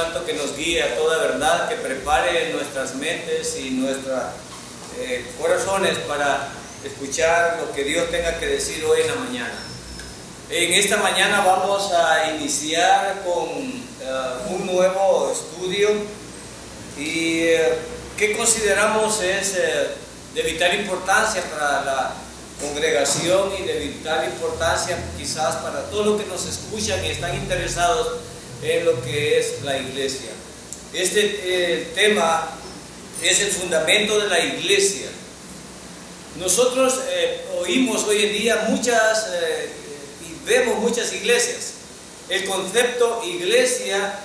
Santo que nos guíe a toda verdad, que prepare nuestras mentes y nuestros corazones para escuchar lo que Dios tenga que decir hoy en la mañana. En esta mañana vamos a iniciar con un nuevo estudio y que consideramos es de vital importancia para la congregación y de vital importancia quizás para todos los que nos escuchan y están interesados en lo que es la iglesia. Este tema es el fundamento de la iglesia. Nosotros oímos hoy en día muchas y vemos muchas iglesias. El concepto iglesia,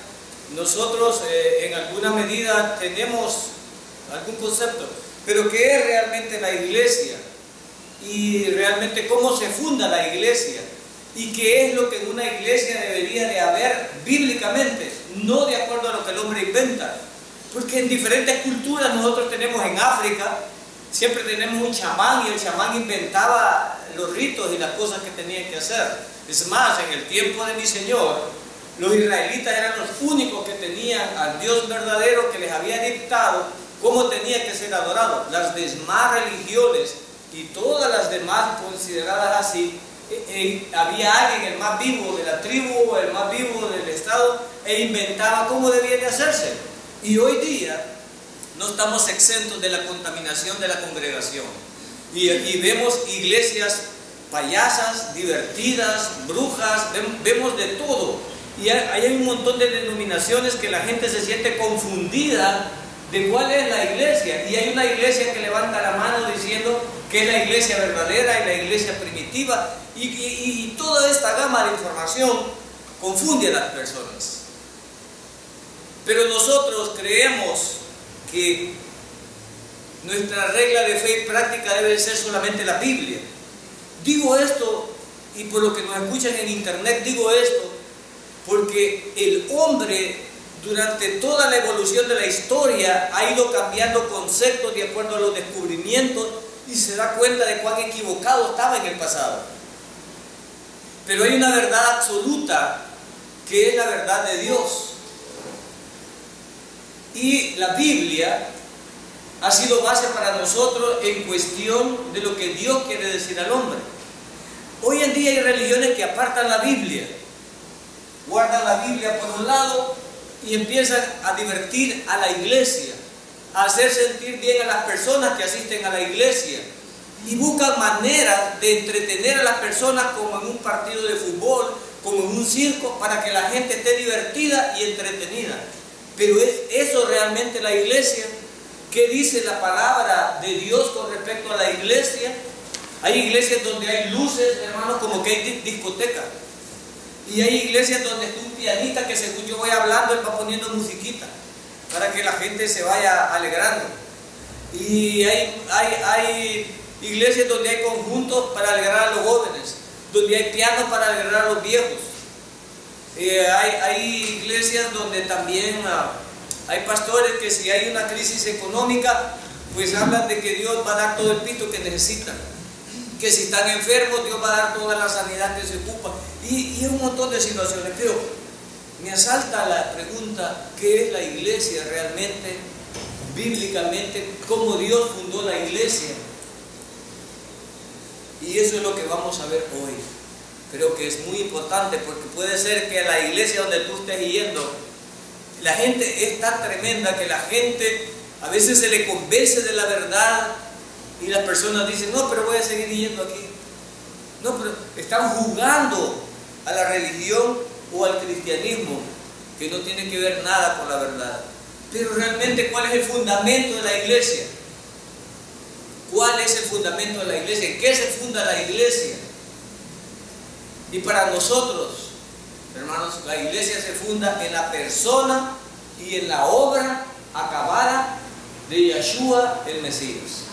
nosotros en alguna medida tenemos algún concepto, pero ¿qué es realmente la iglesia? Y realmente cómo se funda la iglesia y qué es lo que en una iglesia debería de haber bíblicamente, no de acuerdo a lo que el hombre inventa, porque en diferentes culturas nosotros tenemos en África, siempre tenemos un chamán y el chamán inventaba los ritos y las cosas que tenían que hacer. Es más, en el tiempo de mi Señor, los israelitas eran los únicos que tenían al Dios verdadero que les había dictado cómo tenía que ser adorado. Las demás religiones y todas las demás consideradas así, había alguien, el más vivo de la tribu o el más vivo del estado, e inventaba cómo debía de hacerse. Y hoy día no estamos exentos de la contaminación de la congregación. Y vemos iglesias payasas, divertidas, brujas, vemos de todo. Y hay un montón de denominaciones que la gente se siente confundida de cuál es la iglesia, y hay una iglesia que levanta la mano diciendo que es la iglesia verdadera y la iglesia primitiva, y toda esta gama de información confunde a las personas. Pero nosotros creemos que nuestra regla de fe y práctica debe ser solamente la Biblia. Digo esto, y por lo que nos escuchan en internet, digo esto porque el hombre durante toda la evolución de la historia ha ido cambiando conceptos de acuerdo a los descubrimientos y se da cuenta de cuán equivocado estaba en el pasado. Pero hay una verdad absoluta que es la verdad de Dios. Y la Biblia ha sido base para nosotros en cuestión de lo que Dios quiere decir al hombre. Hoy en día hay religiones que apartan la Biblia, guardan la Biblia por un lado y empiezan a divertir a la iglesia, a hacer sentir bien a las personas que asisten a la iglesia, y buscan maneras de entretener a las personas como en un partido de fútbol, como en un circo, para que la gente esté divertida y entretenida. Pero ¿es eso realmente la iglesia? ¿Qué dice la palabra de Dios con respecto a la iglesia? Hay iglesias donde hay luces, hermanos, como que hay discoteca. Y hay iglesias donde está un pianista que según yo voy hablando, él va poniendo musiquita para que la gente se vaya alegrando. Y hay iglesias donde hay conjuntos para alegrar a los jóvenes, donde hay pianos para alegrar a los viejos. Hay iglesias donde también hay pastores que si hay una crisis económica, pues hablan de que Dios va a dar todo el pito que necesitan, que si están enfermos Dios va a dar toda la sanidad que se ocupa, y un montón de situaciones. Pero me asalta la pregunta: ¿qué es la iglesia realmente, bíblicamente? ¿Cómo Dios fundó la iglesia? Y eso es lo que vamos a ver hoy. Creo que es muy importante, porque puede ser que a la iglesia donde tú estés yendo, la gente es tan tremenda que la gente a veces se le convence de la verdad y las personas dicen: no, pero voy a seguir yendo aquí. No, pero están jugando a la religión o al cristianismo, que no tiene que ver nada con la verdad. Pero realmente, ¿cuál es el fundamento de la iglesia? ¿Cuál es el fundamento de la iglesia? ¿En qué se funda la iglesia? Y para nosotros, hermanos, la iglesia se funda en la persona y en la obra acabada de Yeshua el Mesías.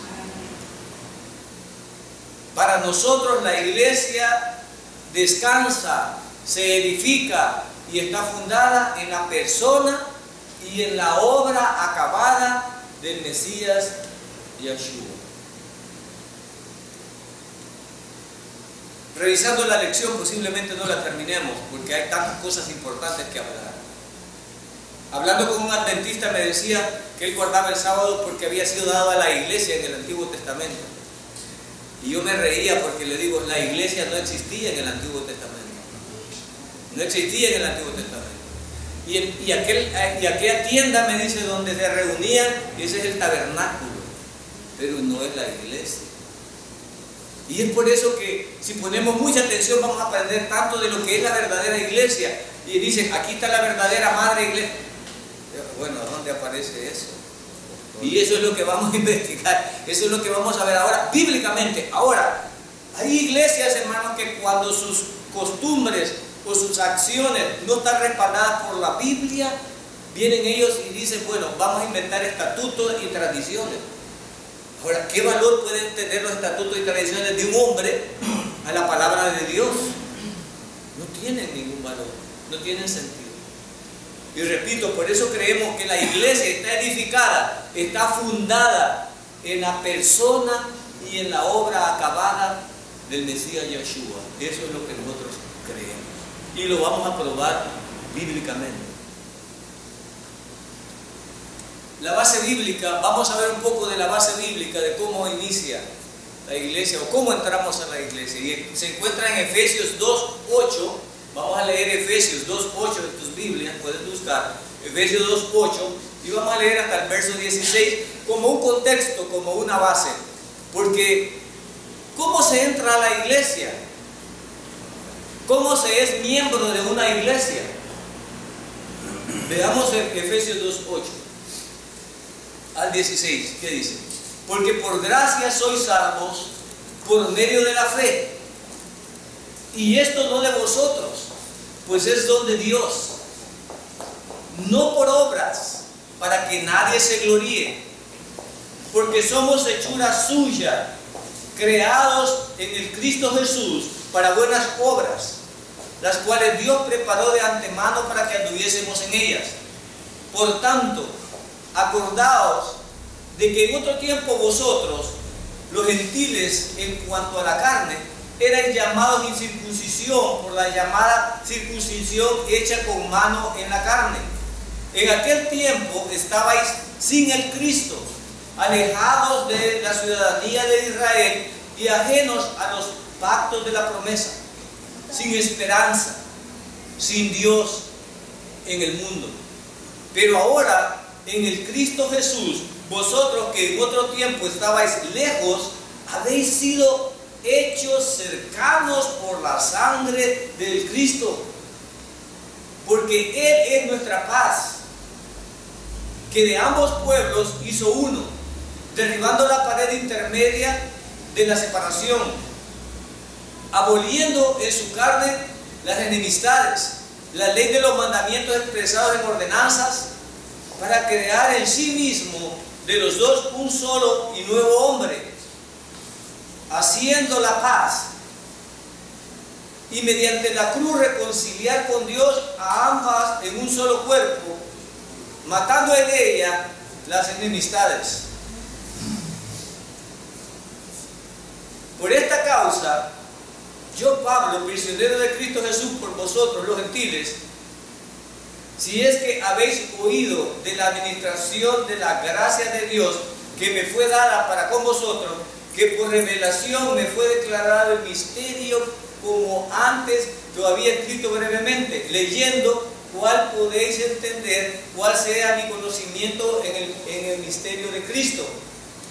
Para nosotros la iglesia descansa, se edifica y está fundada en la persona y en la obra acabada del Mesías Yeshua. Revisando la lección, posiblemente no la terminemos porque hay tantas cosas importantes que hablar. Hablando con un adventista me decía que él guardaba el sábado porque había sido dado a la iglesia en el Antiguo Testamento. Y yo me reía porque le digo, la iglesia no existía en el Antiguo Testamento. No existía en el Antiguo Testamento. Y aquella tienda, me dice, donde se reunían, ese es el tabernáculo, pero no es la iglesia. Y es por eso que si ponemos mucha atención vamos a aprender tanto de lo que es la verdadera iglesia. Y dicen, aquí está la verdadera madre iglesia. Bueno, ¿dónde aparece eso? Y eso es lo que vamos a investigar, eso es lo que vamos a ver ahora, bíblicamente. Ahora, hay iglesias, hermanos, que cuando sus costumbres o sus acciones no están respaldadas por la Biblia, vienen ellos y dicen, bueno, vamos a inventar estatutos y tradiciones. Ahora, ¿qué valor pueden tener los estatutos y tradiciones de un hombre a la palabra de Dios? No tienen ningún valor, no tienen sentido. Y repito, por eso creemos que la iglesia está edificada, está fundada en la persona y en la obra acabada del Mesías Yeshua. Eso es lo que nosotros creemos. Y lo vamos a probar bíblicamente. La base bíblica, vamos a ver un poco de la base bíblica de cómo inicia la iglesia o cómo entramos a la iglesia. Y se encuentra en Efesios 2:8. Vamos a leer Efesios 2:8 de tus Biblias, puedes buscar Efesios 2:8 y vamos a leer hasta el verso 16 como un contexto, como una base. Porque, ¿cómo se entra a la iglesia? ¿Cómo se es miembro de una iglesia? Veamos Efesios 2:8 al 16, ¿qué dice? Porque por gracia sois salvos por medio de la fe. Y esto no de vosotros, pues es don de Dios, no por obras, para que nadie se gloríe, porque somos hechura suya, creados en el Cristo Jesús para buenas obras, las cuales Dios preparó de antemano para que anduviésemos en ellas. Por tanto, acordaos de que en otro tiempo vosotros, los gentiles, en cuanto a la carne, eran llamados incircuncisión por la llamada circuncisión hecha con mano en la carne. En aquel tiempo estabais sin el Cristo, alejados de la ciudadanía de Israel y ajenos a los pactos de la promesa, sin esperanza, sin Dios en el mundo. Pero ahora, en el Cristo Jesús, vosotros que en otro tiempo estabais lejos, habéis sido hechos cercanos por la sangre del Cristo, porque Él es nuestra paz, que de ambos pueblos hizo uno, derribando la pared intermedia de la separación, aboliendo en su carne las enemistades, la ley de los mandamientos expresados en ordenanzas, para crear en sí mismo de los dos un solo y nuevo hombre, haciendo la paz, y mediante la cruz reconciliar con Dios a ambas en un solo cuerpo, matando en ella las enemistades. Por esta causa, yo, Pablo, prisionero de Cristo Jesús por vosotros los gentiles, si es que habéis oído de la administración de la gracia de Dios que me fue dada para con vosotros, que por revelación me fue declarado el misterio, como antes lo había escrito brevemente, leyendo cuál podéis entender, cuál sea mi conocimiento en el misterio de Cristo.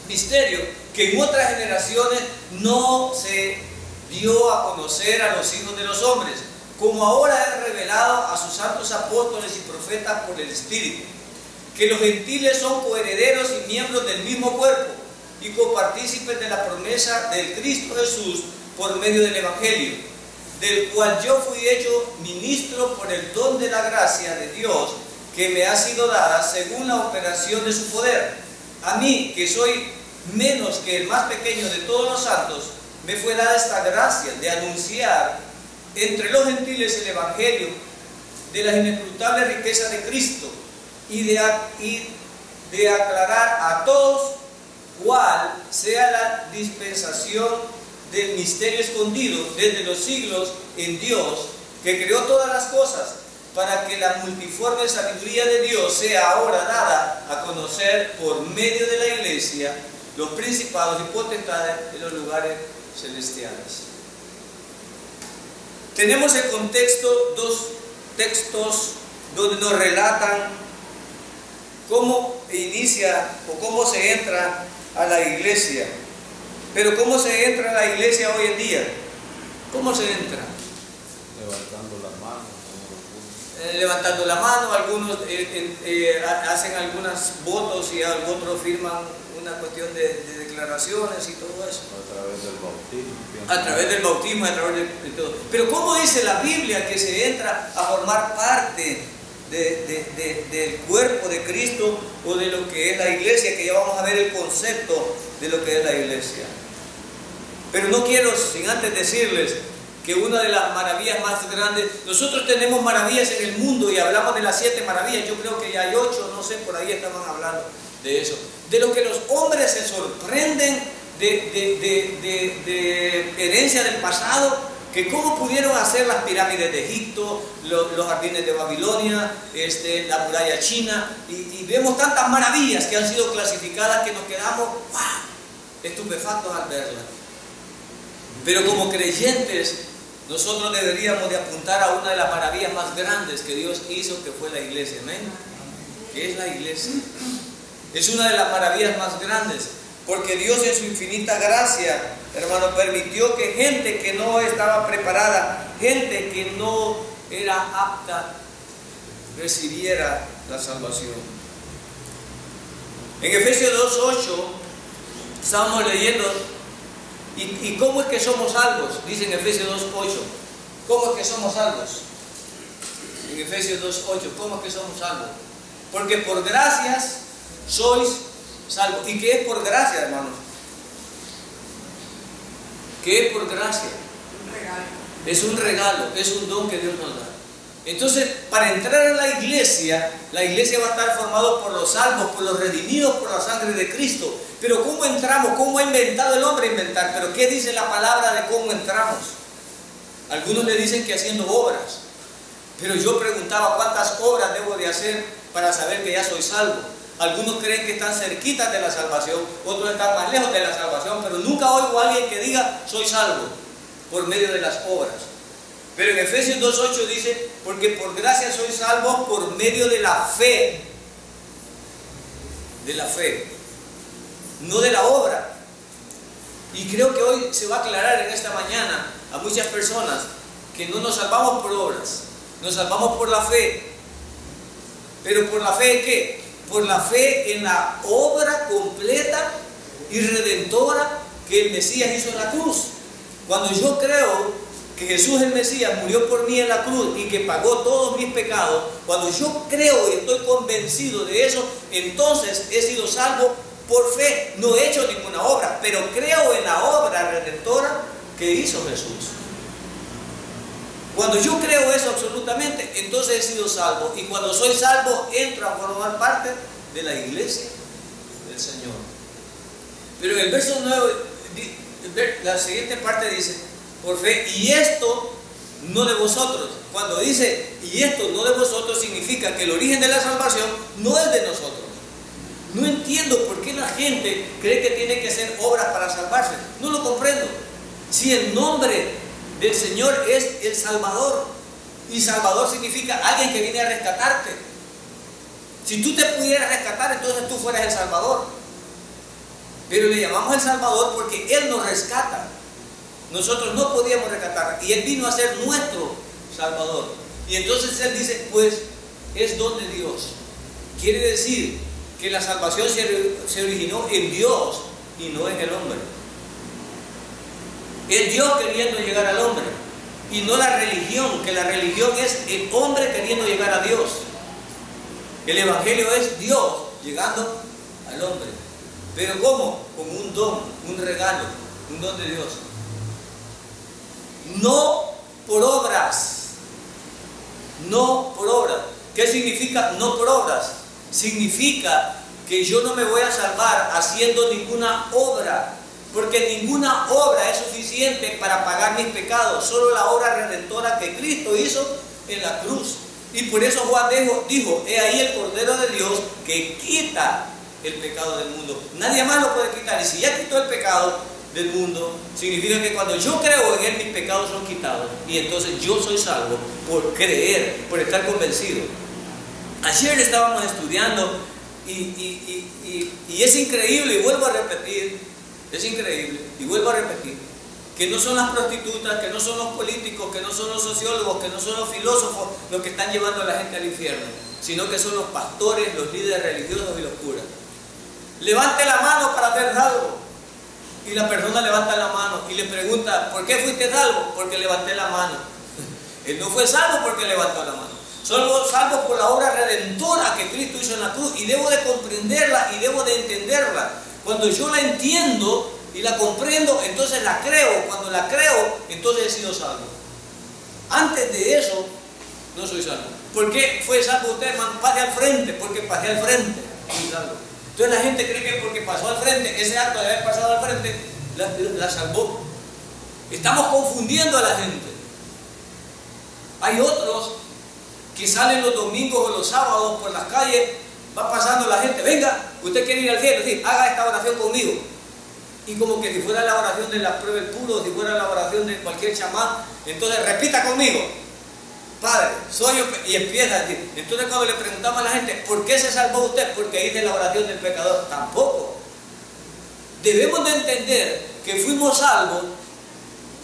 Misterio que en otras generaciones no se dio a conocer a los hijos de los hombres, como ahora es revelado a sus santos apóstoles y profetas por el Espíritu, que los gentiles son coherederos y miembros del mismo cuerpo, y copartícipes de la promesa del Cristo Jesús por medio del Evangelio, del cual yo fui hecho ministro por el don de la gracia de Dios que me ha sido dada según la operación de su poder. A mí, que soy menos que el más pequeño de todos los santos, me fue dada esta gracia de anunciar entre los gentiles el Evangelio de las inescrutables riquezas de Cristo y de aclarar a todos cuál sea la dispensación del misterio escondido desde los siglos en Dios, que creó todas las cosas, para que la multiforme sabiduría de Dios sea ahora dada a conocer por medio de la iglesia los principados y potestades de los lugares celestiales. Tenemos en contexto dos textos donde nos relatan cómo inicia o cómo se entra a la iglesia. Pero ¿cómo se entra a la iglesia hoy en día? ¿Cómo se entra? Levantando la mano. Levantando la mano, algunos hacen algunos votos y otros firman una cuestión de declaraciones y todo eso. A través del bautismo. A través del bautismo, a través de todo. Pero ¿cómo dice la Biblia que se entra a formar parte del cuerpo de Cristo o de lo que es la iglesia? Que ya vamos a ver el concepto de lo que es la iglesia. Pero no quiero sin antes decirles que una de las maravillas más grandes, nosotros tenemos maravillas en el mundo y hablamos de las 7 maravillas, yo creo que ya hay 8, no sé, por ahí estaban hablando de eso, de lo que los hombres se sorprenden de herencia del pasado, que cómo pudieron hacer las pirámides de Egipto, los jardines de Babilonia, la muralla china, y vemos tantas maravillas que han sido clasificadas que nos quedamos estupefactos al verlas. Pero como creyentes, nosotros deberíamos de apuntar a una de las maravillas más grandes que Dios hizo, que fue la iglesia. Amén. ¿Qué es la iglesia? Es una de las maravillas más grandes, porque Dios en su infinita gracia, hermano, permitió que gente que no estaba preparada, gente que no era apta, recibiera la salvación. En Efesios 2:8 estamos leyendo. ¿Y cómo es que somos salvos? Dice en Efesios 2:8. ¿Cómo es que somos salvos? En Efesios 2:8, ¿cómo es que somos salvos? Porque por gracias sois salvos. ¿Y qué es por gracia, hermanos? ¿Qué es por gracia? Un regalo. Es un regalo, es un don que Dios nos da. Entonces, para entrar a la iglesia va a estar formada por los salvos, por los redimidos por la sangre de Cristo. Pero ¿cómo entramos? ¿Cómo ha inventado el hombre inventar? ¿Pero qué dice la palabra de cómo entramos? Algunos le dicen que haciendo obras. Pero yo preguntaba, ¿cuántas obras debo de hacer para saber que ya soy salvo? Algunos creen que están cerquitas de la salvación, otros están más lejos de la salvación, pero nunca oigo a alguien que diga, soy salvo, por medio de las obras. Pero en Efesios 2:8 dice, porque por gracia sois salvos por medio de la fe. De la fe. No de la obra. Y creo que hoy se va a aclarar en esta mañana a muchas personas que no nos salvamos por obras, nos salvamos por la fe. ¿Pero por la fe de qué? Por la fe en la obra completa y redentora que el Mesías hizo en la cruz. Cuando yo creo que Jesús el Mesías murió por mí en la cruz y que pagó todos mis pecados, cuando yo creo y estoy convencido de eso, entonces he sido salvo por fe. No he hecho ninguna obra, pero creo en la obra redentora que hizo Jesús. Cuando yo creo eso absolutamente, entonces he sido salvo. Y cuando soy salvo, entro a formar parte de la iglesia del Señor. Pero en el verso 9, la siguiente parte dice, por fe, y esto no de vosotros. Cuando dice, y esto no de vosotros, significa que el origen de la salvación no es de nosotros. No entiendo por qué la gente cree que tiene que hacer obras para salvarse. No lo comprendo. Si el nombre del Señor es el Salvador, y Salvador significa alguien que viene a rescatarte. Si tú te pudieras rescatar, entonces tú fueras el Salvador. Pero le llamamos el Salvador porque Él nos rescata. Nosotros no podíamos rescatar, y Él vino a ser nuestro Salvador. Y entonces Él dice, pues es don de Dios. Quiere decir que la salvación se originó en Dios y no en el hombre. Es Dios queriendo llegar al hombre y no la religión, que la religión es el hombre queriendo llegar a Dios. El Evangelio es Dios llegando al hombre. ¿Pero cómo? Con un don, un regalo, un don de Dios. No por obras. No por obras. ¿Qué significa no por obras? Significa que yo no me voy a salvar haciendo ninguna obra, porque ninguna obra es suficiente para pagar mis pecados. Solo la obra redentora que Cristo hizo en la cruz. Y por eso Juan dijo, he ahí el Cordero de Dios que quita el pecado del mundo. Nadie más lo puede quitar. Y si ya quitó el pecado del mundo, significa que cuando yo creo en Él, mis pecados son quitados. Y entonces yo soy salvo por creer, por estar convencido. Ayer estábamos estudiando y es increíble, y vuelvo a repetir, es increíble, y vuelvo a repetir, que no son las prostitutas, que no son los políticos, que no son los sociólogos, que no son los filósofos los que están llevando a la gente al infierno, sino que son los pastores, los líderes religiosos y los curas. Levante la mano para ser salvo. Y la persona levanta la mano y le pregunta, ¿por qué fuiste salvo? Porque levanté la mano. Él no fue salvo porque levantó la mano. Solo salvo por la obra redentora que Cristo hizo en la cruz. Y debo de comprenderla y debo de entenderla. Cuando yo la entiendo y la comprendo, entonces la creo. Cuando la creo, entonces he sido salvo. Antes de eso, no soy salvo. ¿Por qué fue salvo usted, hermano? Pase al frente, porque pasé al frente. Soy salvo. Entonces la gente cree que porque pasó al frente, ese acto de haber pasado al frente, la salvó. Estamos confundiendo a la gente. Hay otros que salen los domingos o los sábados por las calles, va pasando la gente, venga, usted quiere ir al cielo, sí, haga esta oración conmigo. Y como que si fuera la oración de la prueba del puro, si fuera la oración de cualquier chamán, entonces repita conmigo, Padre, soy yo, y empieza a decir. Entonces cuando le preguntamos a la gente, ¿por qué se salvó usted? Porque hice la oración del pecador. Tampoco. Debemos de entender que fuimos salvos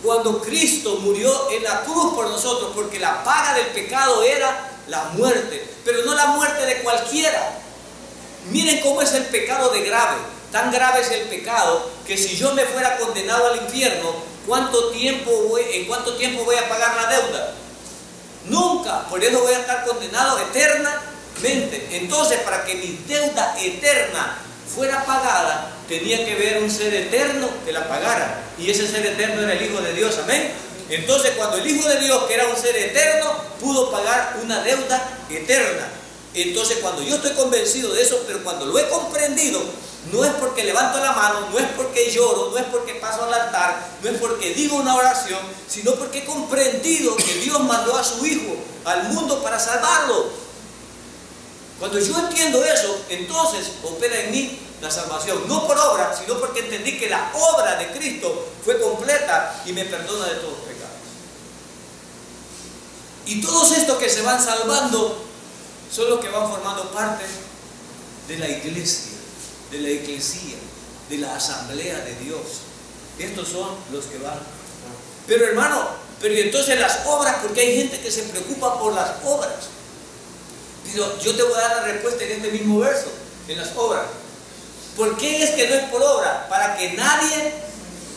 cuando Cristo murió en la cruz por nosotros, porque la paga del pecado era la muerte, pero no la muerte de cualquiera. Miren cómo es el pecado de grave. Tan grave es el pecado que si yo me fuera condenado al infierno, ¿en cuánto tiempo voy a pagar la deuda? Nunca. Por eso voy a estar condenado eternamente. Entonces, para que mi deuda eterna fuera pagada, tenía que haber un ser eterno que la pagara. Y ese ser eterno era el Hijo de Dios. Amén. Entonces, cuando el Hijo de Dios, que era un ser eterno, pudo pagar una deuda eterna. Entonces, cuando yo estoy convencido de eso, pero cuando lo he comprendido, no es porque levanto la mano, no es porque lloro, no es porque paso al altar, no es porque digo una oración, sino porque he comprendido que Dios mandó a su Hijo al mundo para salvarlo. Cuando yo entiendo eso, entonces opera en mí la salvación, no por obra, sino porque entendí que la obra de Cristo fue completa y me perdona de todos los pecados. Y todos estos que se van salvando son los que van formando parte de la iglesia, de la eclesía, de la asamblea de Dios. Estos son los que van. Pero hermano, pero entonces las obras, porque hay gente que se preocupa por las obras. Pero yo te voy a dar la respuesta en este mismo verso, en las obras. ¿Por qué es que no es por obra? Para que nadie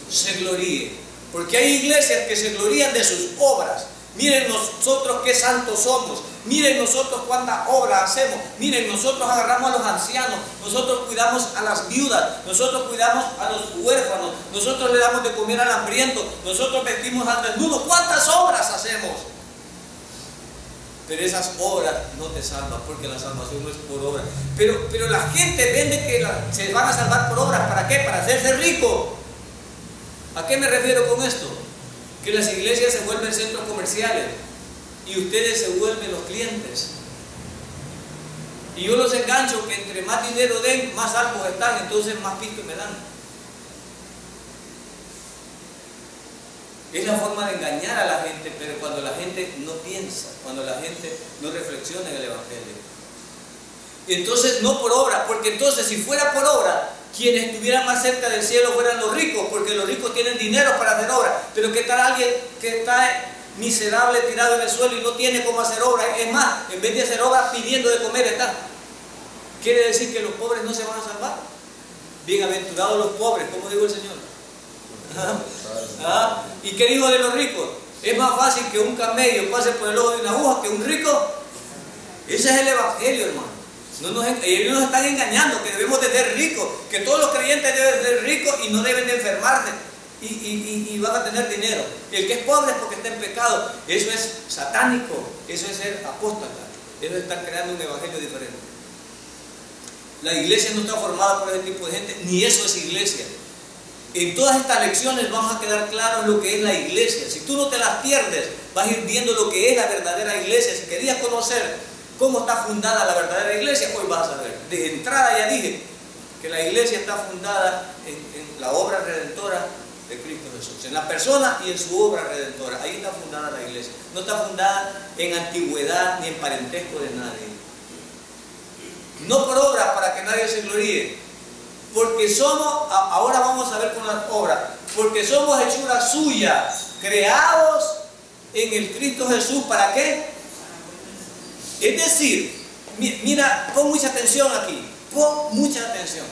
se gloríe. Porque hay iglesias que se glorían de sus obras. Miren nosotros qué santos somos. Miren nosotros cuántas obras hacemos. Miren, nosotros agarramos a los ancianos. Nosotros cuidamos a las viudas. Nosotros cuidamos a los huérfanos. Nosotros le damos de comer al hambriento. Nosotros vestimos al desnudo. ¿Cuántas obras hacemos? Pero esas obras no te salvan, porque la salvación no es por obra. Pero la gente vende que se van a salvar por obras. ¿Para qué? Para hacerse rico. ¿A qué me refiero con esto? Que las iglesias se vuelven centros comerciales y ustedes se vuelven los clientes. Y yo los engancho que entre más dinero den, más salvos están, entonces más pisto me dan. Es la forma de engañar a la gente, pero cuando la gente no piensa, cuando la gente no reflexiona en el Evangelio. Y entonces no por obra, porque entonces si fuera por obra, quienes estuvieran más cerca del cielo fueran los ricos, porque los ricos tienen dinero para hacer obra. Pero ¿qué tal alguien que está miserable tirado en el suelo y no tiene cómo hacer obra? Es más, en vez de hacer obra pidiendo de comer está. ¿Quiere decir que los pobres no se van a salvar? Bienaventurados los pobres, como dijo el Señor. ¿Y qué dijo de los ricos? Es más fácil que un camello pase por el ojo de una aguja que un rico. Ese es el Evangelio, hermano. Ellos nos están engañando, que debemos de ser ricos, que todos los creyentes deben ser ricos y no deben de enfermarse y van a tener dinero. El que es pobre es porque está en pecado. Eso es satánico, eso es ser apóstata, eso es estar creando un evangelio diferente. La iglesia no está formada por ese tipo de gente, ni eso es iglesia. En todas estas lecciones vamos a quedar claros lo que es la iglesia. Si tú no te las pierdes, vas a ir viendo lo que es la verdadera iglesia. Si querías conocer cómo está fundada la verdadera iglesia, hoy vas a saber. De entrada ya dije que la iglesia está fundada en la obra redentora de Cristo Jesús, en la persona y en su obra redentora. Ahí está fundada la iglesia. No está fundada en antigüedad ni en parentesco de nadie. No por obras para que nadie se gloríe, porque somos, ahora vamos a ver con las obras, porque somos hechura suya, creados en el Cristo Jesús. ¿Para qué? Es decir, mira, pon mucha atención aquí, pon mucha atención,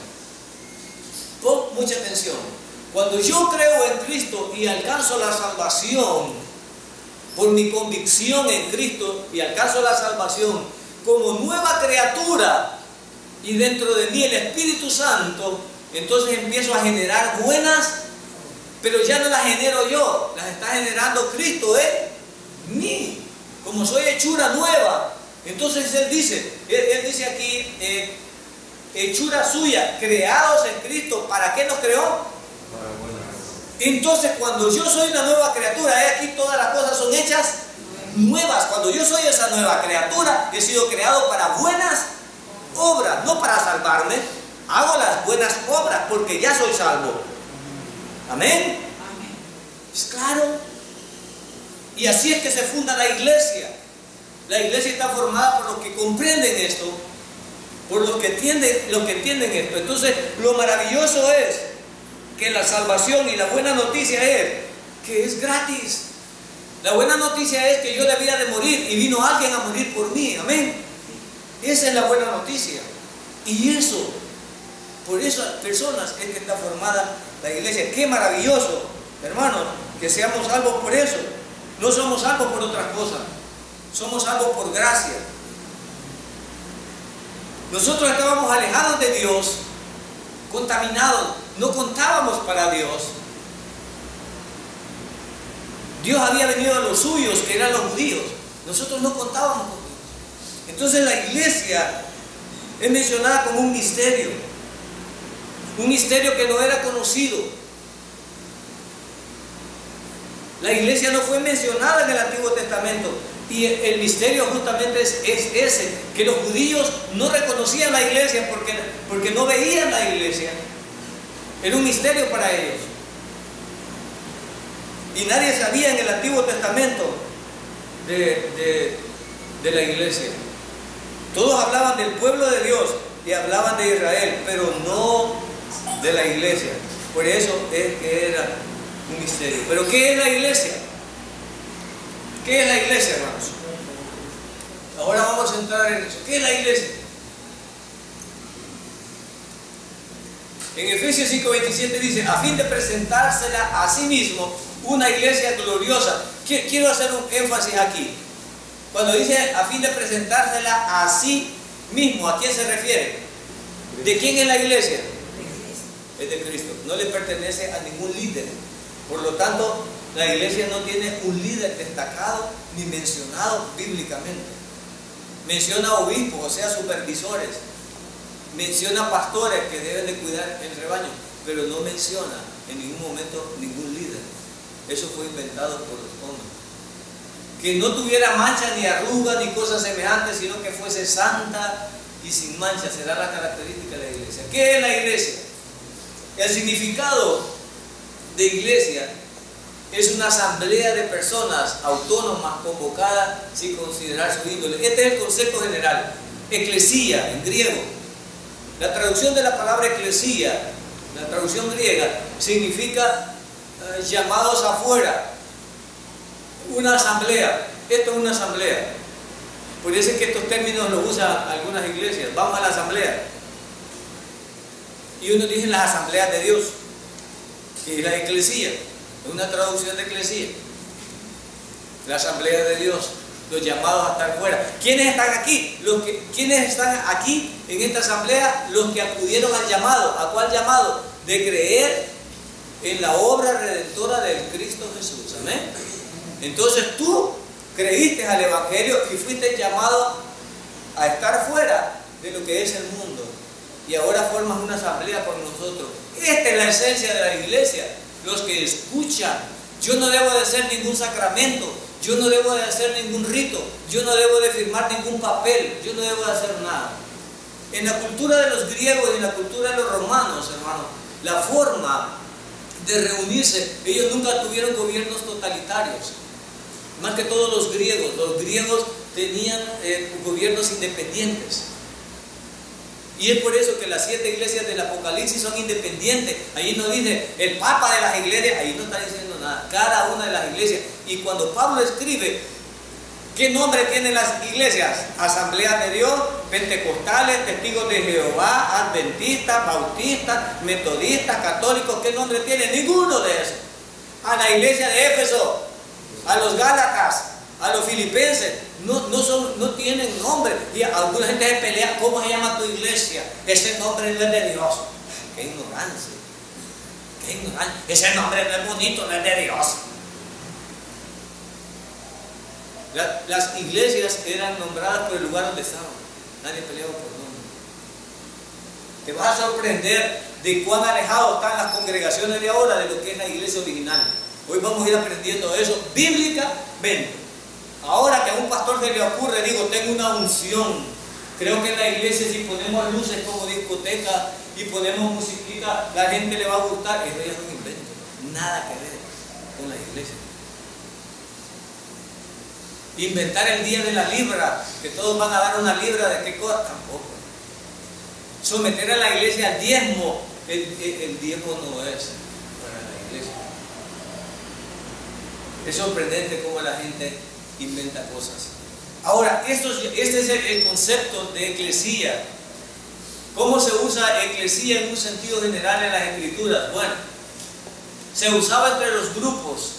pon mucha atención. Cuando yo creo en Cristo y alcanzo la salvación, por mi convicción en Cristo y alcanzo la salvación como nueva criatura, y dentro de mí el Espíritu Santo, entonces empiezo a generar buenas, pero ya no las genero yo, las está generando Cristo en mí, como soy hechura nueva. Entonces Él dice aquí, hechura suya, creados en Cristo. ¿Para qué nos creó? Entonces cuando yo soy una nueva criatura, aquí todas las cosas son hechas nuevas. Cuando yo soy esa nueva criatura, he sido creado para buenas obras, no para salvarme. Hago las buenas obras porque ya soy salvo. Amén. ¿Es claro? Y así es que se funda la iglesia. La iglesia está formada por los que comprenden esto, por los que entienden esto. Entonces, lo maravilloso es que la salvación y la buena noticia es que es gratis. La buena noticia es que yo debía de morir y vino alguien a morir por mí. Amén. Esa es la buena noticia. Y eso, por esas personas es que está formada la iglesia. Qué maravilloso, hermanos, que seamos salvos por eso. No somos salvos por otras cosas. Somos salvos por gracia. Nosotros estábamos alejados de Dios, contaminados, no contábamos para Dios. Dios había venido a los suyos, que eran los judíos. Nosotros no contábamos con Dios. Entonces la iglesia es mencionada como un misterio que no era conocido. La iglesia no fue mencionada en el Antiguo Testamento. Y el misterio justamente es ese, que los judíos no reconocían la iglesia porque no veían la iglesia. Era un misterio para ellos. Y nadie sabía en el Antiguo Testamento de la iglesia. Todos hablaban del pueblo de Dios y hablaban de Israel, pero no de la iglesia. Por eso es que era un misterio. ¿Pero qué es la iglesia? ¿Qué es la iglesia, hermanos? Ahora vamos a entrar en eso. ¿Qué es la iglesia? En Efesios 5:27 dice, a fin de presentársela a sí mismo una iglesia gloriosa. Quiero hacer un énfasis aquí. Cuando dice a fin de presentársela a sí mismo, ¿a quién se refiere? ¿De quién es la iglesia? Es de Cristo. No le pertenece a ningún líder. Por lo tanto, la iglesia no tiene un líder destacado ni mencionado bíblicamente. Menciona obispos, o sea, supervisores. Menciona pastores que deben de cuidar el rebaño, pero no menciona en ningún momento ningún líder. Eso fue inventado por los hombres. Que no tuviera mancha ni arruga ni cosas semejantes, sino que fuese santa y sin mancha. Será la característica de la iglesia. ¿Qué es la iglesia? El significado de iglesia es una asamblea de personas autónomas convocadas sin considerar su índole. Este es el concepto general. Eclesía, en griego. La traducción de la palabra eclesía, la traducción griega, significa llamados afuera. Una asamblea. Esto es una asamblea. Por eso es que estos términos los usan algunas iglesias. Vamos a la asamblea. Y uno dice las asambleas de Dios, que es la eclesía. Es una traducción de eclesía. La asamblea de Dios, los llamados a estar fuera. ¿Quiénes están aquí? ¿Quiénes están aquí en esta asamblea? Los que acudieron al llamado. ¿A cuál llamado? De creer en la obra redentora del Cristo Jesús. Amén. Entonces tú creíste al Evangelio y fuiste llamado a estar fuera de lo que es el mundo. Y ahora formas una asamblea con nosotros. Esta es la esencia de la iglesia. Los que escuchan. Yo no debo de ser ningún sacramento. Yo no debo de hacer ningún rito, yo no debo de firmar ningún papel, yo no debo de hacer nada. En la cultura de los griegos y en la cultura de los romanos, hermanos, la forma de reunirse, ellos nunca tuvieron gobiernos totalitarios. Más que todos los griegos tenían gobiernos independientes. Y es por eso que las 7 iglesias del Apocalipsis son independientes. Ahí no dice el Papa de las iglesias, ahí no está diciendo nada. Cada una de las iglesias. Y cuando Pablo escribe, ¿qué nombre tienen las iglesias? Asambleas de Dios, Pentecostales, Testigos de Jehová, Adventistas, Bautistas, Metodistas, Católicos. ¿Qué nombre tienen? Ninguno de esos. A la iglesia de Éfeso, a los Gálatas, a los filipenses, no tienen nombre. Y alguna gente se pelea, ¿cómo se llama tu iglesia? Ese nombre no es de Dios. ¡Qué ignorancia! ¡Qué ignorancia! Ese nombre no es bonito, no es de Dios. Las iglesias eran nombradas por el lugar donde estaban. Nadie peleaba por nombre. Te vas a sorprender de cuán alejados están las congregaciones de ahora de lo que es la iglesia original. Hoy vamos a ir aprendiendo eso bíblicamente. Ahora que a un pastor se le ocurre, digo, tengo una unción. Creo que en la iglesia, si ponemos luces como discoteca y ponemos musiquita, la gente le va a gustar. Eso ya es un invento. Nada que ver con la iglesia. Inventar el día de la libra, que todos van a dar una libra de qué cosa, tampoco. Someter a la iglesia al diezmo, el diezmo no es para la iglesia. Es sorprendente cómo la gente inventa cosas. Ahora, este es el concepto de eclesía. ¿Cómo se usa eclesía en un sentido general en las escrituras? Bueno, se usaba entre los grupos,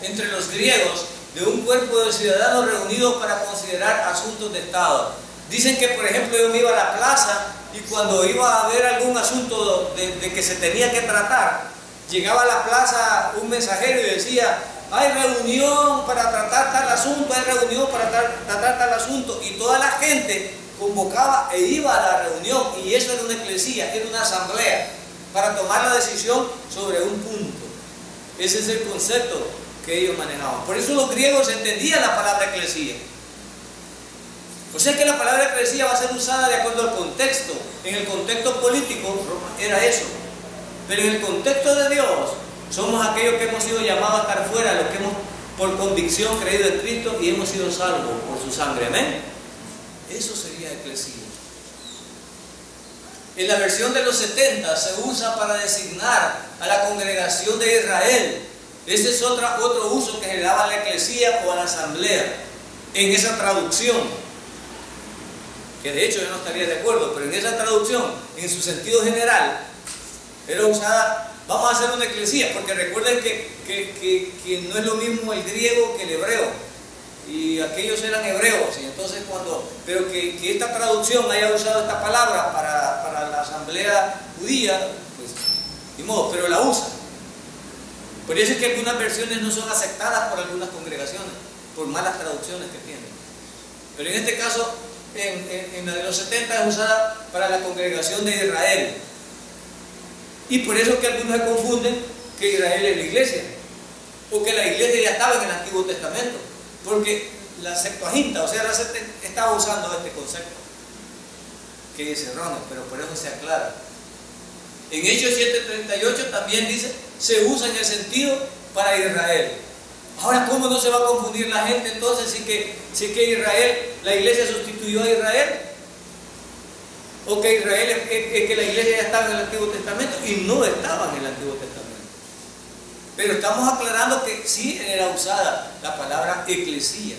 entre los griegos, de un cuerpo de ciudadanos reunidos para considerar asuntos de Estado. Dicen que, por ejemplo, yo me iba a la plaza y cuando iba a haber algún asunto de que se tenía que tratar, llegaba a la plaza un mensajero y decía: hay reunión para tratar tal asunto, hay reunión para tratar tal asunto, y toda la gente convocaba e iba a la reunión, y eso era una eclesía, era una asamblea, para tomar la decisión sobre un punto. Ese es el concepto que ellos manejaban. Por eso los griegos entendían la palabra eclesía. O sea que la palabra eclesía va a ser usada de acuerdo al contexto. En el contexto político era eso, pero en el contexto de Dios somos aquellos que hemos sido llamados a estar fuera, los que hemos por convicción creído en Cristo y hemos sido salvos por su sangre. Amén. Eso sería eclesía. En la versión de los 70 se usa para designar a la congregación de Israel. Ese es otro uso que se le daba a la eclesía o a la asamblea en esa traducción, que de hecho yo no estaría de acuerdo, pero en esa traducción, en su sentido general, era usada. Vamos a hacer una eclesía, porque recuerden que no es lo mismo el griego que el hebreo, y aquellos eran hebreos, y entonces pero que esta traducción haya usado esta palabra para la asamblea judía, pues ni modo, pero la usa. Por eso es que algunas versiones no son aceptadas por algunas congregaciones, por malas traducciones que tienen. Pero en este caso, en la de los 70 es usada para la congregación de Israel. Y por eso es que algunos se confunden que Israel es la iglesia, o que la iglesia ya estaba en el Antiguo Testamento, porque la Septuaginta, o sea, la Septuaginta, estaba usando este concepto, que es erróneo, pero por eso se aclara. En Hechos 7:38 también dice, se usa en el sentido para Israel. Ahora, ¿cómo no se va a confundir la gente entonces si que Israel, la iglesia sustituyó a Israel? O que Israel que la iglesia ya estaba en el Antiguo Testamento, y no estaba en el Antiguo Testamento. Pero estamos aclarando que sí era usada la palabra eclesía.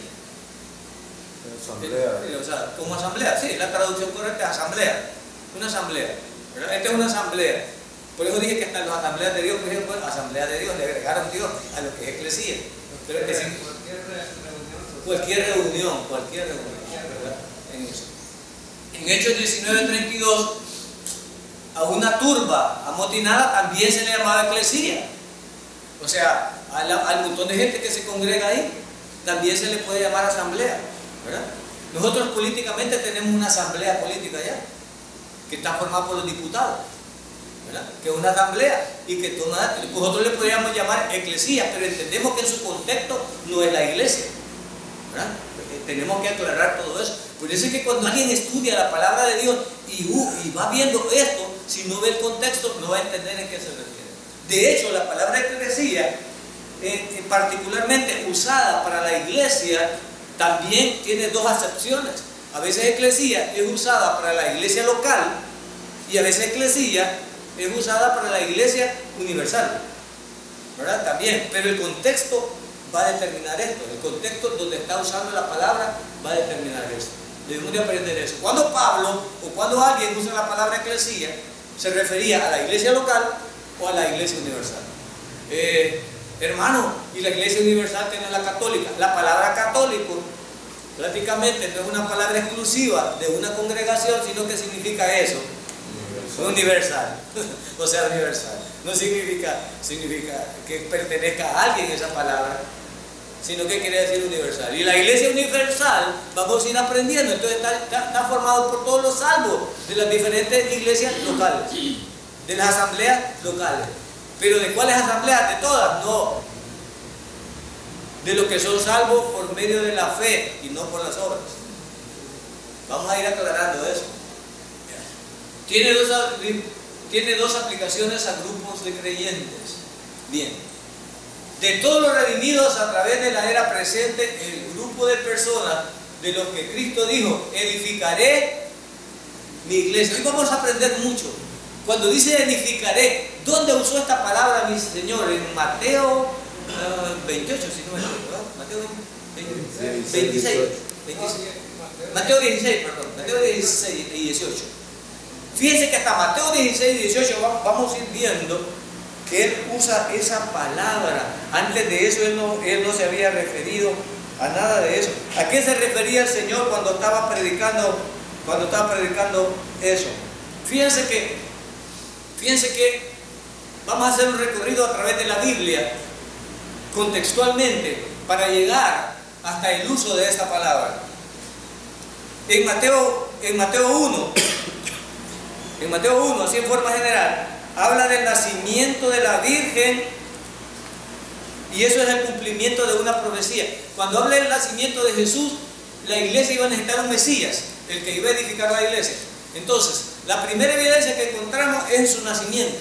Asamblea. Como asamblea, sí, la traducción correcta es asamblea. Una asamblea. Esta es una asamblea. Por eso dije que hasta las asambleas de Dios, por ejemplo, asamblea de Dios, le agregaron Dios a lo que es eclesía. Pero es decir, cualquier reunión, ¿verdad? En eso. En Hechos 19:32, a una turba amotinada también se le llamaba eclesía. O sea, al montón de gente que se congrega ahí, también se le puede llamar asamblea, ¿verdad? Nosotros políticamente tenemos una asamblea política ya, que está formada por los diputados. ¿verdad? Que es una asamblea y que nosotros le podríamos llamar eclesía, pero entendemos que en su contexto no es la iglesia, ¿verdad? Tenemos que aclarar todo eso. Por eso es que cuando alguien estudia la palabra de Dios y va viendo esto, si no ve el contexto, no va a entender en qué se refiere. De hecho, la palabra eclesía, particularmente usada para la iglesia, también tiene dos acepciones. A veces eclesía es usada para la iglesia local y a veces eclesía es usada para la iglesia universal, ¿verdad? También, pero el contexto va a determinar esto. El contexto donde está usando la palabra va a determinar esto. Debemos de aprender eso. Cuando Pablo o cuando alguien usa la palabra eclesía, se refería a la iglesia local o a la iglesia universal. Hermano, y la iglesia universal tiene la católica. La palabra católico prácticamente no es una palabra exclusiva de una congregación, sino que significa eso. Universal. O sea, universal. No significa que pertenezca a alguien esa palabra, sino que quiere decir universal. Y la iglesia universal, vamos a ir aprendiendo, entonces está formado por todos los salvos de las diferentes iglesias locales, de las asambleas locales. ¿Pero de cuáles asambleas? De todas, no. De los que son salvos por medio de la fe y no por las obras. Vamos a ir aclarando eso. Tiene dos aplicaciones a grupos de creyentes. Bien. De todos los redimidos a través de la era presente, el grupo de personas de los que Cristo dijo, edificaré mi iglesia. Hoy vamos a aprender mucho. Cuando dice edificaré, ¿dónde usó esta palabra mi Señor? En Mateo 28, si no me equivoco, ¿verdad? Mateo 26. Mateo 16, perdón. Mateo 16 y 18. Fíjense que hasta Mateo 16 y 18 vamos a ir viendo que él usa esa palabra. Antes de eso él no se había referido a nada de eso. ¿A qué se refería el Señor cuando estaba predicando eso? Fíjense que vamos a hacer un recorrido a través de la Biblia contextualmente para llegar hasta el uso de esa palabra. En Mateo 1, así en forma general, habla del nacimiento de la Virgen y eso es el cumplimiento de una profecía. Cuando habla del nacimiento de Jesús, la iglesia iba a necesitar un Mesías, el que iba a edificar la iglesia. Entonces, la primera evidencia que encontramos es su nacimiento.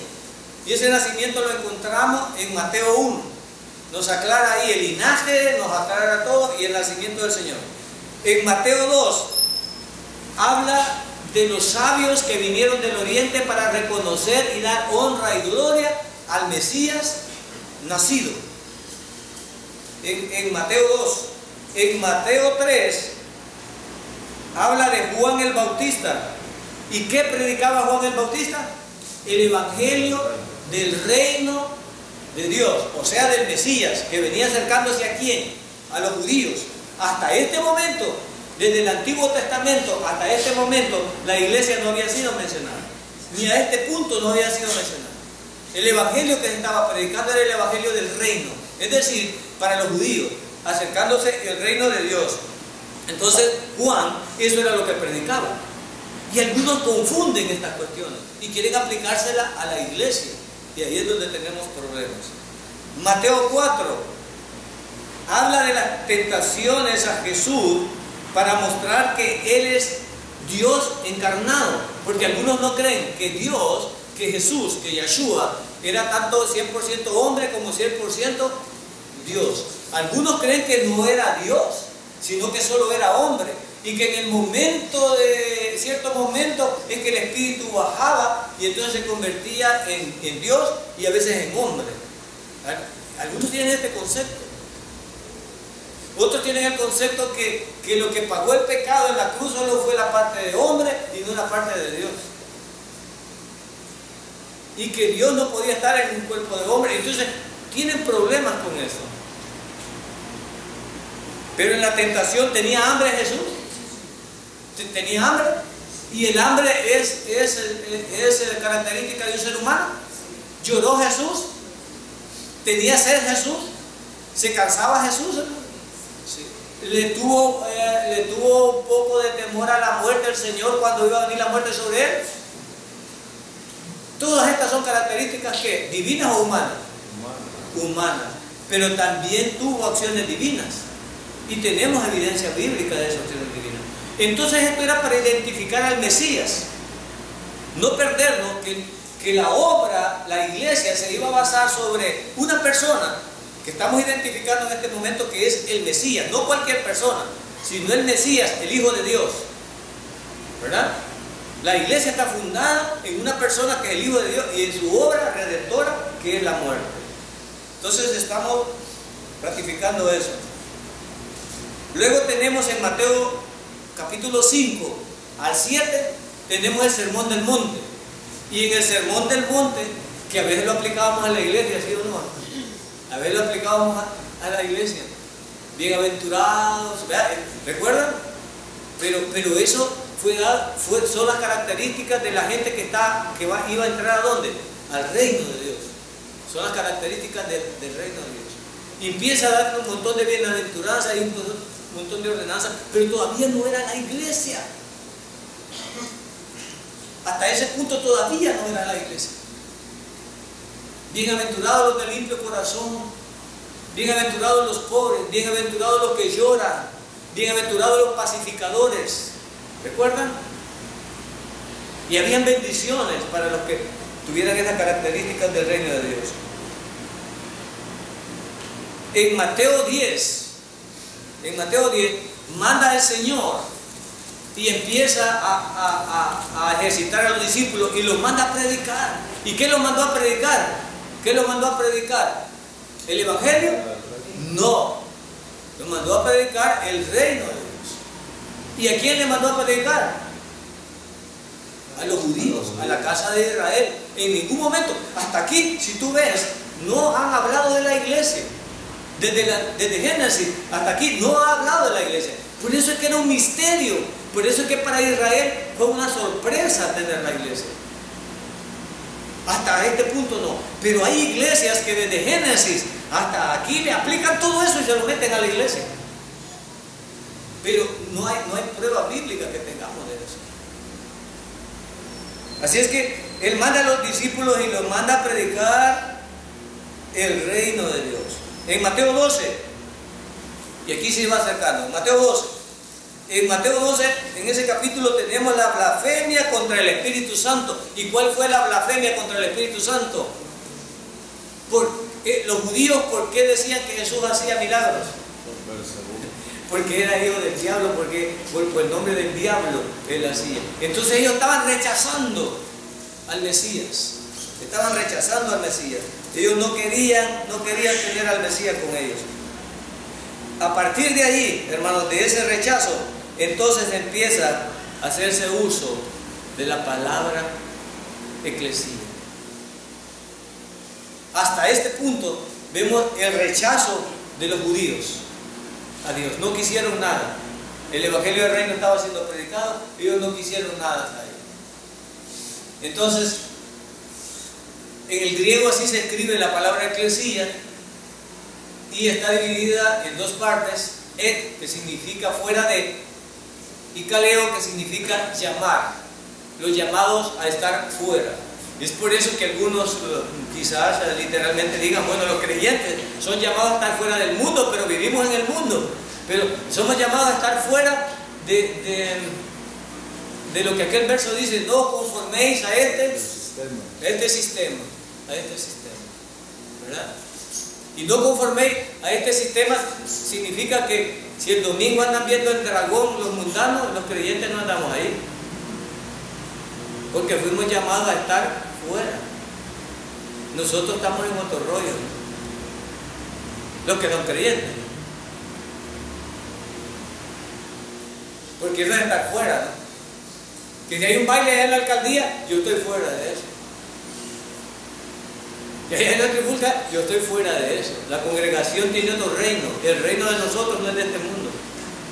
Y ese nacimiento lo encontramos en Mateo 1. Nos aclara ahí el linaje, nos aclara todo y el nacimiento del Señor. En Mateo 2 habla de los sabios que vinieron del oriente para reconocer y dar honra y gloria al Mesías nacido. En Mateo 2. En Mateo 3 habla de Juan el Bautista. ¿Y qué predicaba Juan el Bautista? El evangelio del reino de Dios, o sea, del Mesías, que venía acercándose a quién, a los judíos. Hasta este momento, desde el Antiguo Testamento hasta este momento, la iglesia no había sido mencionada, ni a este punto no había sido mencionada. El evangelio que se estaba predicando era el evangelio del reino, es decir, para los judíos, acercándose el reino de Dios. Entonces Juan, eso era lo que predicaba. Y algunos confunden estas cuestiones y quieren aplicársela a la iglesia. Y ahí es donde tenemos problemas. Mateo 4 habla de las tentaciones a Jesús para mostrar que Él es Dios encarnado. Porque algunos no creen que Dios, que Jesús, que Yeshua, era tanto 100% hombre como 100% Dios. Algunos creen que no era Dios, sino que solo era hombre. Y que en el cierto momento es que el Espíritu bajaba y entonces se convertía en Dios y a veces en hombre. Algunos tienen este concepto. Otros tienen el concepto que lo que pagó el pecado en la cruz solo fue la parte de hombre y no la parte de Dios. Y que Dios no podía estar en un cuerpo de hombre. Entonces tienen problemas con eso. Pero en la tentación, ¿tenía hambre Jesús? ¿Tenía hambre? ¿Y el hambre es característica de un ser humano? ¿Lloró Jesús? ¿Tenía sed Jesús? ¿Se cansaba Jesús? Sí. ¿Le tuvo un poco de temor a la muerte el Señor cuando iba a venir la muerte sobre él? Todas estas son características que divinas o humanas. Humanas. Pero también tuvo acciones divinas. Y tenemos evidencia bíblica de esas acciones divinas. Entonces esto era para identificar al Mesías. No perdernos que la obra, la iglesia, se iba a basar sobre una persona que estamos identificando en este momento, que es el Mesías. No cualquier persona, sino el Mesías, el Hijo de Dios. ¿Verdad? La iglesia está fundada en una persona que es el Hijo de Dios y en su obra redentora, que es la muerte. Entonces estamos ratificando eso. Luego tenemos en Mateo capítulo 5 al 7, tenemos el Sermón del Monte. Y en el Sermón del Monte, que a veces lo aplicábamos a la iglesia, ¿sí o no? A veces lo aplicábamos a la iglesia. Bienaventurados, ¿verdad? ¿Recuerdan? Pero eso son las características de la gente que iba a entrar ¿a dónde? Al reino de Dios. Son las características del reino de Dios. Y empieza a dar un montón de bienaventuranzas y un montón de ordenanzas, pero todavía no era la iglesia. Hasta ese punto todavía no era la iglesia. Bienaventurados los de limpio corazón, bienaventurados los pobres, bienaventurados los que lloran, bienaventurados los pacificadores. ¿Recuerdan? Y habían bendiciones para los que tuvieran esas características del reino de Dios. En Mateo 10, manda el Señor y empieza a ejercitar a los discípulos y los manda a predicar. ¿Y qué los mandó a predicar? ¿Qué los mandó a predicar? ¿El Evangelio? No. Los mandó a predicar el reino de Dios. ¿Y a quién le mandó a predicar? A los judíos, a la casa de Israel. En ningún momento, hasta aquí, si tú ves, no han hablado de la iglesia. Desde Génesis hasta aquí no ha hablado de la iglesia. Por eso es que era un misterio. Por eso es que para Israel fue una sorpresa tener la iglesia. Hasta este punto no. Pero hay iglesias que desde Génesis hasta aquí le aplican todo eso y se lo meten a la iglesia. Pero no hay prueba bíblica que tengamos de eso. Así es que Él manda a los discípulos y los manda a predicar el reino de Dios. En Mateo 12, y aquí se va acercando, Mateo 12. En Mateo 12, en ese capítulo tenemos la blasfemia contra el Espíritu Santo. ¿Y cuál fue la blasfemia contra el Espíritu Santo? Los judíos, ¿por qué decían que Jesús hacía milagros? Porque era hijo del diablo, porque por el nombre del diablo él hacía. Entonces ellos estaban rechazando al Mesías. Estaban rechazando al Mesías. Ellos no querían tener al Mesías con ellos. A partir de ahí, hermanos, de ese rechazo, entonces empieza a hacerse uso de la palabra eclesía. Hasta este punto vemos el rechazo de los judíos a Dios. No quisieron nada. El Evangelio del Reino estaba siendo predicado, ellos no quisieron nada hasta ahí. Entonces, en el griego así se escribe la palabra eclesía y está dividida en dos partes: et, que significa fuera de, y kaleo, que significa llamar, los llamados a estar fuera. Es por eso que algunos quizás literalmente digan, bueno, los creyentes son llamados a estar fuera del mundo, pero vivimos en el mundo. Pero somos llamados a estar fuera de lo que aquel verso dice: no conforméis a este sistema, ¿verdad? Y no conforméis a este sistema significa que si el domingo andan viendo el dragón los mundanos, los creyentes no andamos ahí, porque fuimos llamados a estar fuera. Nosotros estamos en otro rollo, los que son creyentes, porque eso es estar fuera, ¿no? Que si hay un baile en la alcaldía, yo estoy fuera de eso. Que hay una trifulca, yo estoy fuera de eso. La congregación tiene otro reino. El reino de nosotros no es de este mundo.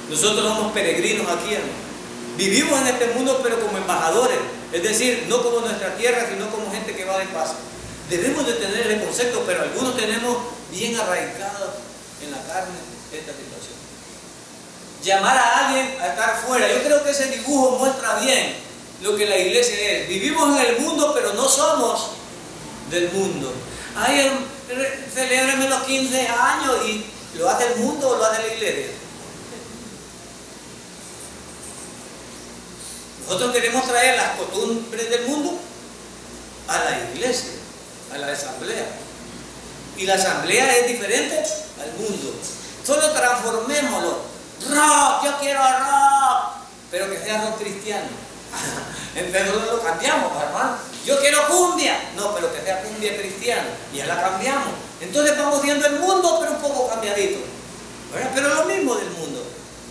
Nosotros somos peregrinos aquí, hermano. Vivimos en este mundo, pero como embajadores. Es decir, no como nuestra tierra, sino como gente que va de paso. Debemos de tener ese concepto, pero algunos tenemos bien arraigado en la carne esta situación. Llamar a alguien a estar fuera. Yo creo que ese dibujo muestra bien lo que la iglesia es. Vivimos en el mundo, pero no somos del mundo. Ay, celébrenme los 15 años y ¿lo hace el mundo o lo hace la iglesia? Nosotros queremos traer las costumbres del mundo a la iglesia, a la asamblea. Y la asamblea es diferente al mundo. Solo transformémoslo. Rock, yo quiero rock, pero que sea rock cristiano. Entonces lo cambiamos, hermano. Yo quiero cumbia, no, pero que sea cumbia cristiana. Y ya la cambiamos. Entonces vamos viendo el mundo, pero un poco cambiadito, ¿verdad? Pero lo mismo del mundo.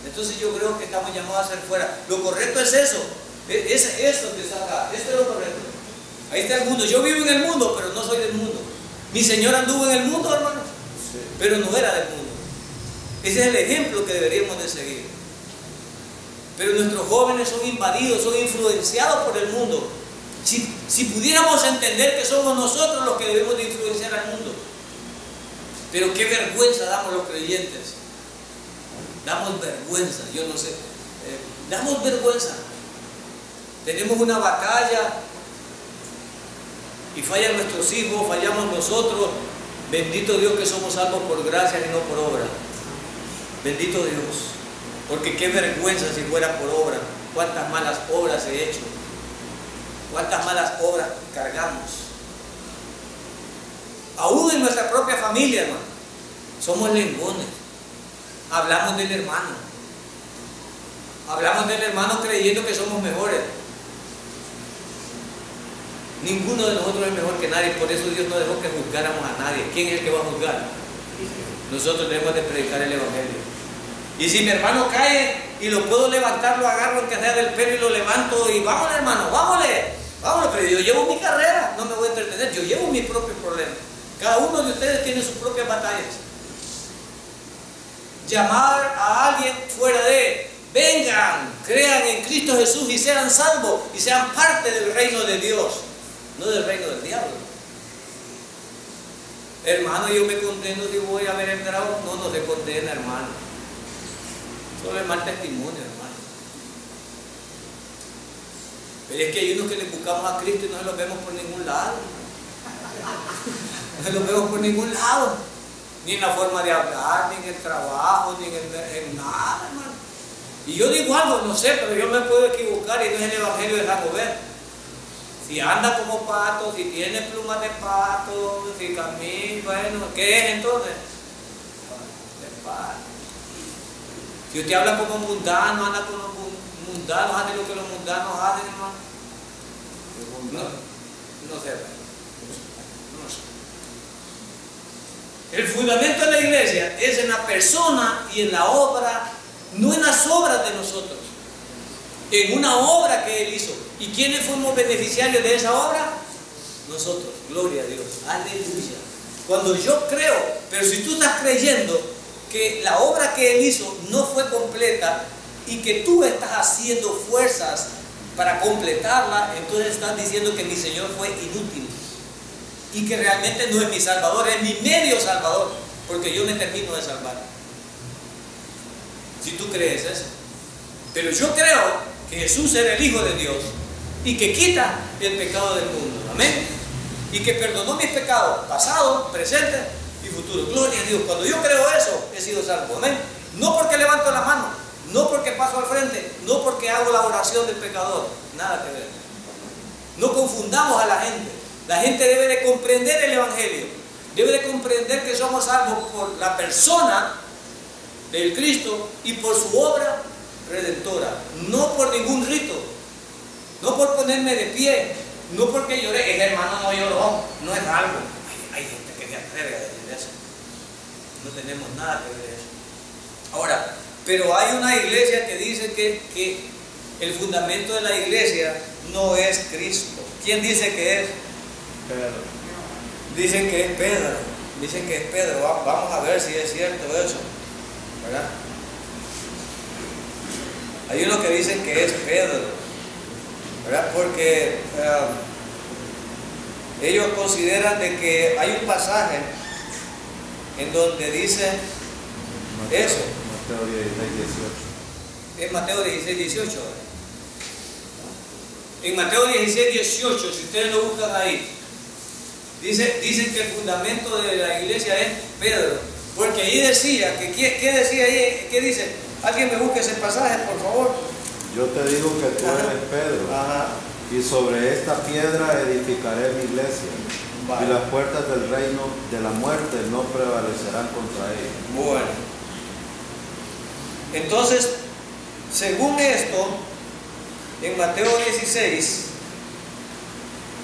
Entonces yo creo que estamos llamados a hacer fuera. Lo correcto es eso. Es esto que está acá. Esto es lo correcto. Ahí está el mundo. Yo vivo en el mundo, pero no soy del mundo. Mi Señor anduvo en el mundo, hermano, sí, pero no era del mundo. Ese es el ejemplo que deberíamos de seguir. Pero nuestros jóvenes son invadidos, son influenciados por el mundo. Si pudiéramos entender que somos nosotros los que debemos de influenciar al mundo. Pero qué vergüenza damos los creyentes. Damos vergüenza, yo no sé. Damos vergüenza. Tenemos una batalla y fallan nuestros hijos, fallamos nosotros. Bendito Dios que somos salvos por gracia y no por obra. Bendito Dios. Porque qué vergüenza si fuera por obra. Cuántas malas obras he hecho. Cuántas malas obras cargamos. Aún en nuestra propia familia, hermano. Somos lengones. Hablamos del hermano. Hablamos del hermano creyendo que somos mejores. Ninguno de nosotros es mejor que nadie. Por eso Dios no dejó que juzgáramos a nadie. ¿Quién es el que va a juzgar? Nosotros debemos de predicar el evangelio. Y si mi hermano cae y lo puedo levantar, lo agarro aunque sea del pelo y lo levanto y vámonos, hermano, vámonos, pero yo llevo mi carrera, no me voy a entretener, yo llevo mis propios problemas. Cada uno de ustedes tiene sus propias batallas. Llamar a alguien fuera de, vengan, crean en Cristo Jesús y sean salvos y sean parte del reino de Dios, no del reino del diablo. Hermano, yo me condeno si voy a ver el grado. No se condena, hermano. Solo es mal testimonio, hermano. Pero es que hay unos que le buscamos a Cristo y no se los vemos por ningún lado. No se los vemos por ningún lado. Ni en la forma de hablar, ni en el trabajo, ni en nada, hermano. Y yo digo algo, no sé, pero yo me puedo equivocar y no es el evangelio de dejarlo ver. Si anda como pato, si tiene plumas de pato, si camina, bueno, ¿qué es entonces? De pato. Si usted habla como mundano, anda con los mundanos, hace lo que los mundanos hacen, hermano. No sé. El fundamento de la iglesia es en la persona y en la obra, no en las obras de nosotros. En una obra que Él hizo. ¿Y quiénes fuimos beneficiarios de esa obra? Nosotros. Gloria a Dios. Aleluya. Cuando yo creo, pero si tú estás creyendo que la obra que Él hizo no fue completa y que tú estás haciendo fuerzas para completarla, entonces estás diciendo que mi Señor fue inútil y que realmente no es mi Salvador, es mi medio Salvador, porque yo me termino de salvar. Si tú crees eso. Pero yo creo que Jesús era el Hijo de Dios y que quita el pecado del mundo. Amén. Y que perdonó mis pecados, pasado, presente y futuro. Gloria a Dios. Cuando yo creo eso, he sido salvo. Amén. No porque levanto la mano, no porque paso al frente, no porque hago la oración del pecador. Nada que ver. No confundamos a la gente. La gente debe de comprender el evangelio. Debe de comprender que somos salvos por la persona del Cristo y por su obra redentora. No por ningún rito. No por ponerme de pie. No porque lloré. Ese hermano no lloró. No es algo. Hay gente que se atreve a decir eso. No tenemos nada que ver eso. Ahora, pero hay una iglesia que dice que el fundamento de la iglesia no es Cristo. ¿Quién dice que es? Pedro. Dicen que es Pedro. Dicen que es Pedro. Vamos a ver si es cierto eso, ¿verdad? Hay unos que dicen que es Pedro, ¿verdad? Porque ellos consideran de que hay un pasaje en donde dice eso. Mateo 16, 18. Es Mateo 16, 18. En Mateo 16, 18, si ustedes lo buscan ahí, dicen que el fundamento de la iglesia es Pedro. Porque ahí decía, ¿qué decía ahí? ¿Qué dice? Alguien me busque ese pasaje, por favor. Yo te digo que tú eres Pedro, Ajá. y sobre esta piedra edificaré mi iglesia, Vale. y las puertas del reino de la muerte no prevalecerán contra ella. Bueno. Entonces, según esto, en Mateo 16,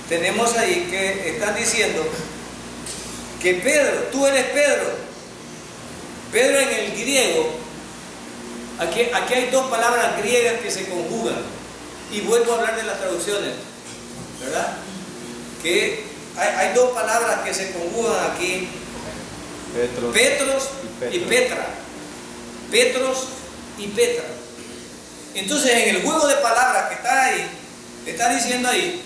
tenemos ahí que están diciendo que Pedro, tú eres Pedro. Pedro en el griego, aquí hay dos palabras griegas que se conjugan. Y vuelvo a hablar de las traducciones, ¿verdad? Que hay dos palabras que se conjugan aquí. Petros y Petra. Petros y Petra. Entonces, en el juego de palabras que está ahí, está diciendo ahí,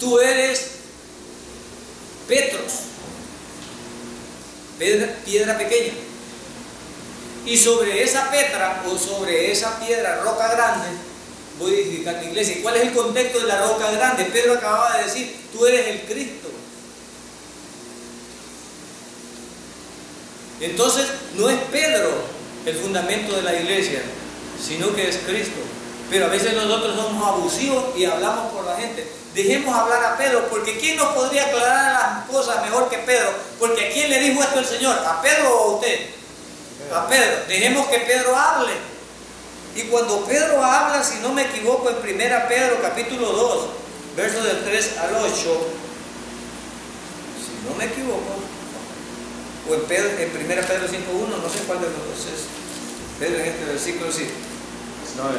tú eres Petros, piedra pequeña. Y sobre esa Petra, o sobre esa piedra, roca grande, voy a edificar mi iglesia. ¿Y cuál es el contexto de la roca grande? Pedro acababa de decir, tú eres el Cristo. Entonces, no es Pedro el fundamento de la iglesia, sino que es Cristo. Pero a veces nosotros somos abusivos y hablamos por la gente. Dejemos hablar a Pedro, porque ¿quién nos podría aclarar las cosas mejor que Pedro? Porque ¿a quién le dijo esto el Señor? ¿A Pedro o a usted? A Pedro. Dejemos que Pedro hable. Y cuando Pedro habla, si no me equivoco, en 1 Pedro capítulo 2, versos del 3 al 8, si no me equivoco, o en 1 Pedro 5.1, no sé cuál de los dos es. Pedro en este versículo sí. No, 1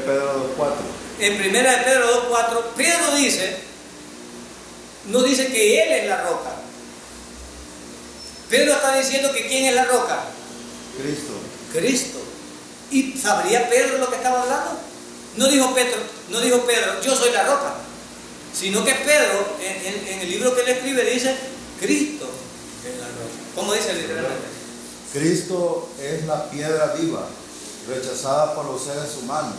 Pedro 2.4. En 1 Pedro 2.4, Pedro dice, no dice que Él es la roca. Pedro está diciendo que ¿quién es la roca? Cristo. Cristo. ¿Y sabría Pedro lo que estaba hablando? No dijo Pedro, yo soy la roca. Sino que Pedro, en el libro que él escribe, dice, Cristo es la roca. ¿Cómo dice literalmente? Cristo es la piedra viva, rechazada por los seres humanos,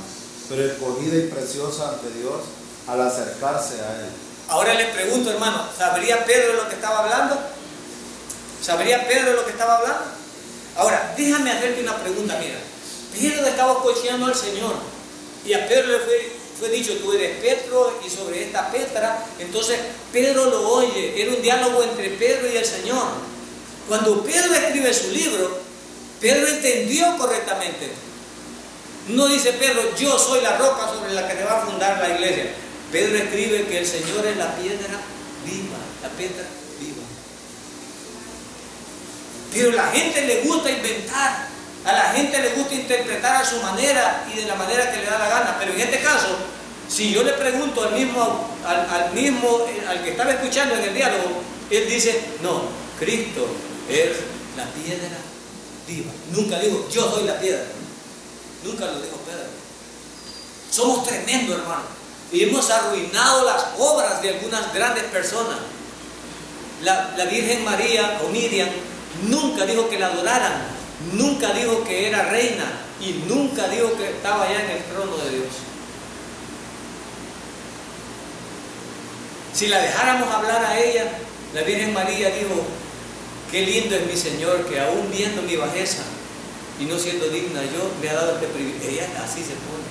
pero escogida y preciosa ante Dios al acercarse a Él. Ahora les pregunto, hermano, ¿sabría Pedro lo que estaba hablando? ¿Sabría Pedro lo que estaba hablando? Ahora, déjame hacerte una pregunta, mira. Pedro estaba escuchando al Señor y a Pedro le fue dicho, tú eres Petro y sobre esta Petra. Entonces Pedro lo oye, era un diálogo entre Pedro y el Señor. Cuando Pedro escribe su libro, Pedro entendió correctamente. No dice Pedro, yo soy la roca sobre la que se va a fundar la iglesia. Pedro escribe que el Señor es la piedra viva, la piedra viva. Pero a la gente le gusta inventar, a la gente le gusta interpretar a su manera y de la manera que le da la gana. Pero en este caso, si yo le pregunto al que estaba escuchando en el diálogo, él dice, no, Cristo es la piedra viva. Nunca dijo, yo soy la piedra. Nunca lo dijo Pedro. Somos tremendos, hermano. Y hemos arruinado las obras de algunas grandes personas. La Virgen María o Miriam nunca dijo que la adoraran, nunca dijo que era reina y nunca dijo que estaba allá en el trono de Dios. Si la dejáramos hablar a ella, la Virgen María dijo, qué lindo es mi Señor, que aún viendo mi bajeza y no siendo digna yo, me ha dado este privilegio. Ella así se pone.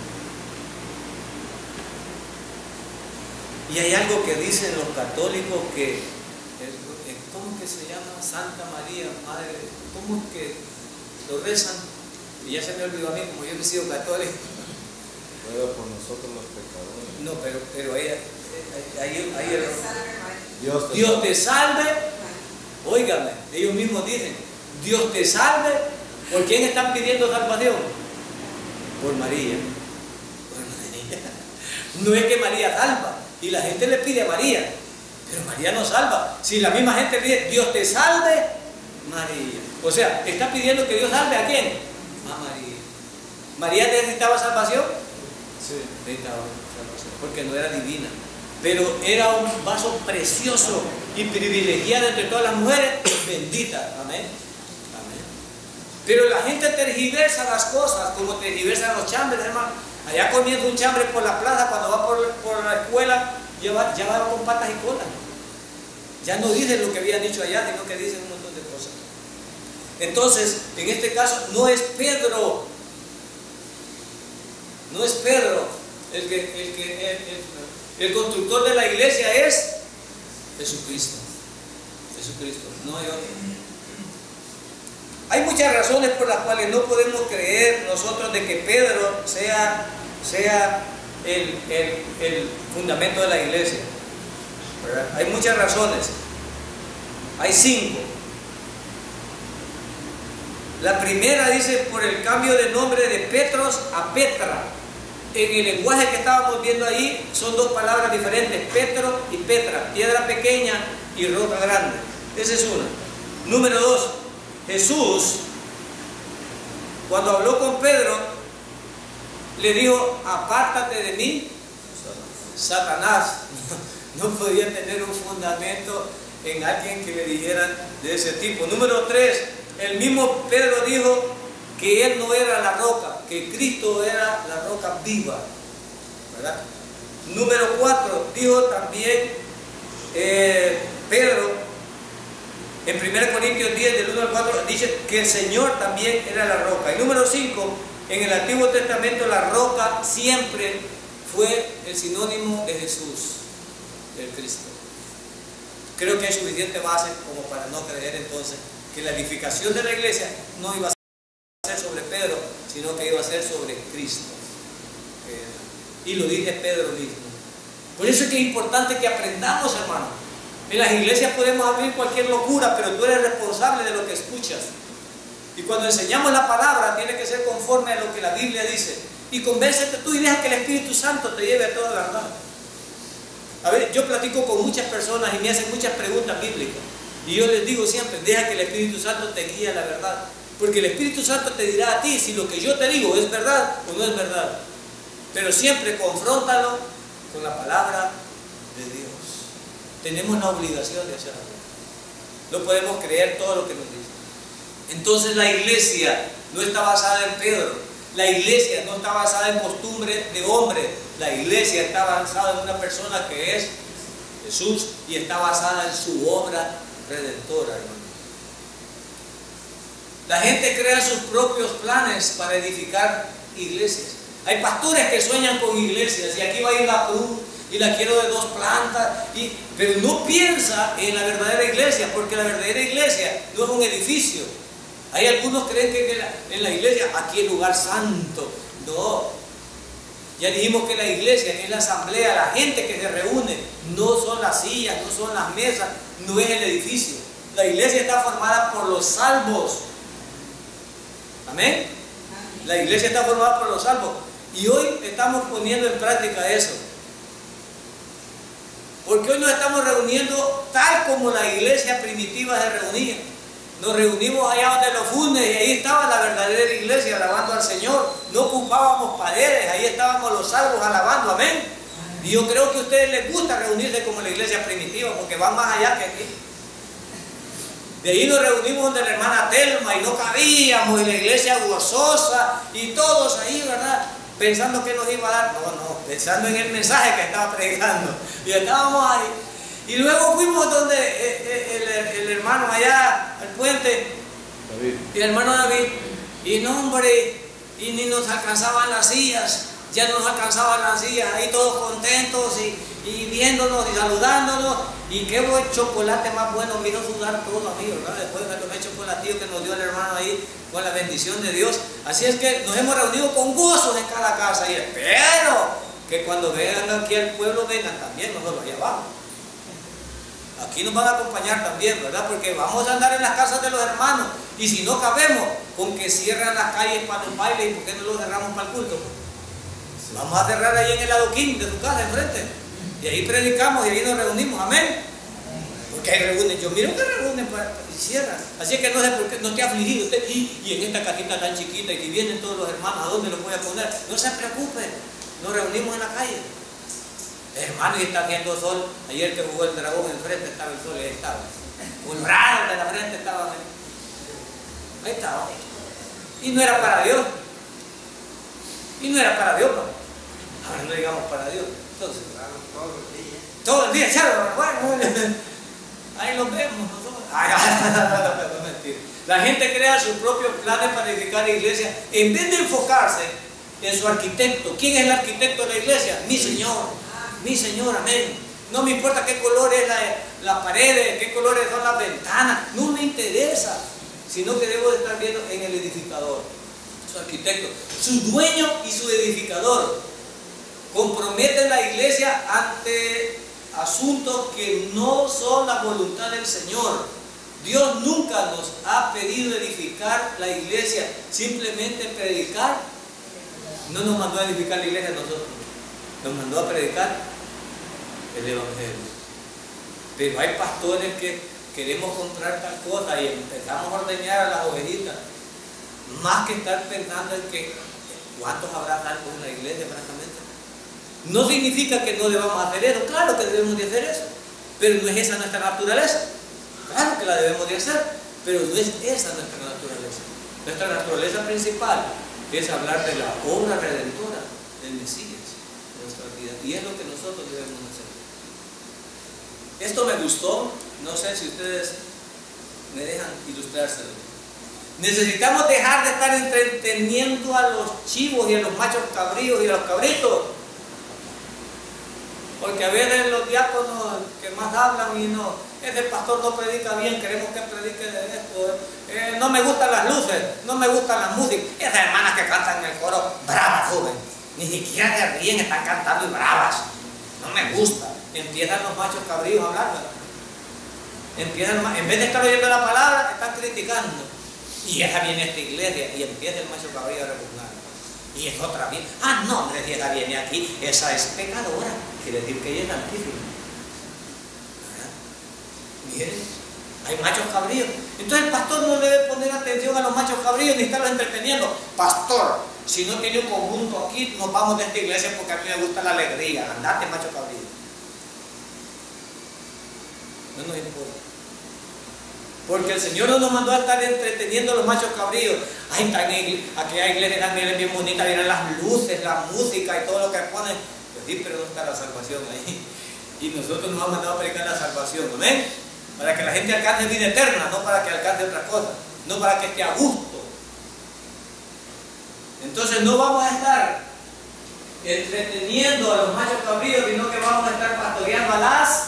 Y hay algo que dicen los católicos que, ¿cómo que se llama? Santa María, Madre, ¿cómo es que lo rezan? Y ya se me olvidó a mí, como yo no he sido católico. Ruega por nosotros los pecadores. No, pero ella, Dios te salve. Óigame, ellos mismos dicen, Dios te salve. ¿Por quién están pidiendo salvación? Por María. Por María. No es que María salva, y la gente le pide a María, pero María no salva. Si la misma gente pide, Dios te salve, María. O sea, está pidiendo que Dios salve ¿a quién? A María. ¿María necesitaba salvación? Sí. Necesitaba salvación, porque no era divina. Pero era un vaso precioso y privilegiado entre todas las mujeres, bendita. Amén. Amén. Pero la gente tergiversa las cosas, como tergiversan los chambres, hermano. Allá comienza un chambre por la plaza, cuando va por la escuela, ya va con patas y cola. Ya no dicen lo que habían dicho allá, sino que dicen un montón de cosas. Entonces, en este caso, no es Pedro el constructor de la iglesia, es Jesucristo. Jesucristo, no hay otro. Hay muchas razones por las cuales no podemos creer nosotros de que Pedro sea el fundamento de la iglesia, ¿verdad? Hay muchas razones. Hay 5. La primera dice por el cambio de nombre de Petros a Petra. En el lenguaje que estábamos viendo ahí son 2 palabras diferentes, Petro y Petra, piedra pequeña y roca grande. Esa es una. Número 2, Jesús, cuando habló con Pedro, le dijo: apártate de mí, Satanás. No podía tener un fundamento en alguien que le dijeran de ese tipo. Número 3, el mismo Pedro dijo que él no era la roca, que Cristo era la roca viva, ¿verdad? Número 4, dijo también Pedro, en 1 Corintios 10, del 1 al 4, dice que el Señor también era la roca. Y número 5, en el Antiguo Testamento la roca siempre fue el sinónimo de Jesús, el Cristo. Creo que hay suficiente base como para no creer entonces que la edificación de la iglesia no iba a ser sobre Pedro, sino que iba a ser sobre Cristo. Y lo dice Pedro mismo. Por eso es que es importante que aprendamos, hermano. En las iglesias podemos abrir cualquier locura, pero tú eres responsable de lo que escuchas. Y cuando enseñamos la palabra, tiene que ser conforme a lo que la Biblia dice. Y convéncete tú y deja que el Espíritu Santo te lleve a toda la verdad. A ver, yo platico con muchas personas y me hacen muchas preguntas bíblicas. Y yo les digo siempre, deja que el Espíritu Santo te guíe a la verdad. Porque el Espíritu Santo te dirá a ti si lo que yo te digo es verdad o no es verdad. Pero siempre confróntalo con la palabra de Dios. Tenemos la obligación de hacerlo. No podemos creer todo lo que nos dice. Entonces la iglesia no está basada en Pedro. La iglesia no está basada en costumbres de hombre. La iglesia está basada en una persona que es Jesús y está basada en su obra redentora, hermano. La gente crea sus propios planes para edificar iglesias. Hay pastores que sueñan con iglesias y aquí va a ir la cruz y la quiero de 2 plantas, pero no piensa en la verdadera iglesia, porque la verdadera iglesia no es un edificio. Hay algunos creen que en la iglesia aquí es lugar santo. No, ya dijimos que la iglesia es la asamblea, la gente que se reúne, no son las sillas, no son las mesas, no es el edificio. La iglesia está formada por los salvos. Amén. La iglesia está formada por los salvos. Y hoy estamos poniendo en práctica eso. Porque hoy nos estamos reuniendo tal como la iglesia primitiva se reunía. Nos reunimos allá donde los fundes y ahí estaba la verdadera iglesia alabando al Señor. No ocupábamos paredes, ahí estábamos los salvos alabando. Amén. Y yo creo que a ustedes les gusta reunirse como la iglesia primitiva porque van más allá que aquí. De ahí nos reunimos donde la hermana Telma y no cabíamos, y la iglesia gozosa y todos ahí, ¿verdad? Pensando que nos iba a dar, no, pensando en el mensaje que estaba predicando. Y estábamos ahí. Y luego fuimos donde el hermano allá al puente, David. Y el hermano David, y no, hombre, y ni nos alcanzaban las sillas, ya no nos alcanzaban las sillas, ahí todos contentos y viéndonos y saludándonos. Y qué buen chocolate más bueno, vino a sudar todo a mí, ¿verdad? Después me tomé el chocolatillo que nos dio el hermano ahí con la bendición de Dios. Así es que nos hemos reunido con gozos en cada casa y espero que cuando vengan aquí al pueblo vengan también nosotros allá abajo. Aquí nos van a acompañar también, ¿verdad? Porque vamos a andar en las casas de los hermanos y si no cabemos, con que cierran las calles para los bailes, ¿y por qué no los cerramos para el culto? Vamos a cerrar ahí en el adoquín de su casa enfrente. Y ahí predicamos y ahí nos reunimos, amén. Porque ahí reúnen, yo miro que reúnen y cierran. Así que no sé por qué, no esté afligido usted. Y en esta casita tan chiquita y que vienen todos los hermanos, ¿a dónde los voy a poner? No se preocupe, nos reunimos en la calle. Hermano, y está haciendo sol. Ayer que jugó el dragón enfrente estaba el sol y ahí estaba. Un rayo de la frente estaba ahí estaba. Y no era para Dios. Y no era para Dios, ¿no? Ahora no digamos para Dios. Entonces, todo el día, Charo, bueno, ahí los vemos nosotros. Ay, no, mentira. La gente crea sus propios planes para edificar iglesias en vez de enfocarse en su arquitecto. ¿Quién es el arquitecto de la iglesia? Mi Señor, amén. No me importa qué color es las paredes, qué colores son las ventanas, no me interesa, sino que debo de estar viendo en el edificador, su arquitecto, su dueño y su edificador. Comprometen la iglesia ante asuntos que no son la voluntad del Señor. Dios nunca nos ha pedido edificar la iglesia, simplemente predicar. No nos mandó a edificar la iglesia a nosotros, nos mandó a predicar el Evangelio. Pero hay pastores que queremos comprar tal cosa y empezamos a ordeñar a las ovejitas, más que estar pensando en que cuántos habrá salvos en la iglesia, francamente. No significa que no debamos hacer eso, claro que debemos de hacer eso, pero no es esa nuestra naturaleza. Claro que la debemos de hacer, pero no es esa nuestra naturaleza. Nuestra naturaleza principal es hablar de la obra redentora del Mesías en nuestra vida, y es lo que nosotros debemos hacer. Esto me gustó, no sé si ustedes me dejan ilustrárselo. Necesitamos dejar de estar entreteniendo a los chivos y a los machos cabríos y a los cabritos, porque a veces los diáconos que más hablan y no, ese pastor no predica bien, queremos que predique de esto, no me gustan las luces, no me gustan las músicas, esas hermanas que cantan en el coro, bravas suben, ni siquiera se ríen, están cantando y bravas, no me gusta. Empiezan los machos cabríos a hablar, en vez de estar oyendo la palabra, están criticando, y esa viene a esta iglesia, y empieza el macho cabrío a repugnar. Y es otra bien. Ah, no, hombre, si esa viene aquí, esa es pecadora. Quiere decir que ella es santísima. Miren, hay machos cabríos. Entonces el pastor no debe poner atención a los machos cabríos ni estarlos entreteniendo. Pastor, si no tiene un conjunto aquí, nos vamos de esta iglesia porque a mí me gusta la alegría. Andate, macho cabrío. No nos importa. Porque el Señor no nos mandó a estar entreteniendo a los machos cabríos. Ay, aquella iglesia también es bien bonita, miren las luces, la música y todo lo que ponen. Pues sí, pero no está la salvación ahí. Y nosotros nos hemos mandado a predicar la salvación, ¿amén? Para que la gente alcance vida eterna, no para que alcance otras cosas, no para que esté a gusto. Entonces no vamos a estar entreteniendo a los machos cabríos, sino que vamos a estar pastoreando a las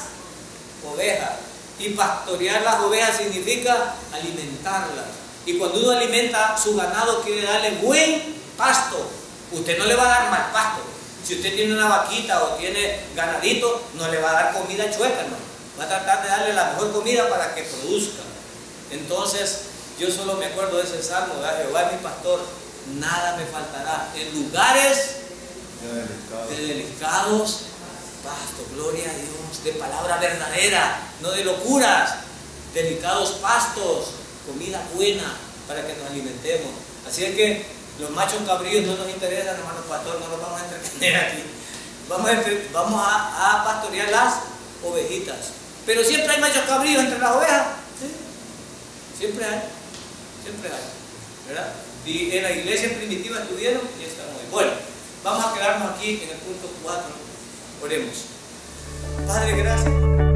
ovejas. Y pastorear las ovejas significa alimentarlas. Y cuando uno alimenta su ganado, quiere darle buen pasto. Usted no le va a dar mal pasto. Si usted tiene una vaquita o tiene ganadito, no le va a dar comida chueca, no. Va a tratar de darle la mejor comida para que produzca. Entonces, yo solo me acuerdo de ese salmo, Jehová es mi pastor, nada me faltará. En lugares de delicados pastos, gloria a Dios, de palabra verdadera, no de locuras, delicados pastos, comida buena para que nos alimentemos. Así es que los machos cabríos no nos interesan, hermanos pastor, no los vamos a entretener aquí. Vamos a pastorear las ovejitas. Pero siempre hay machos cabríos entre las ovejas, ¿sí? Siempre hay, ¿verdad? Y en la iglesia primitiva estuvieron y están hoy. Bueno, vamos a quedarnos aquí en el punto 4. Oremos. Padre, gracias.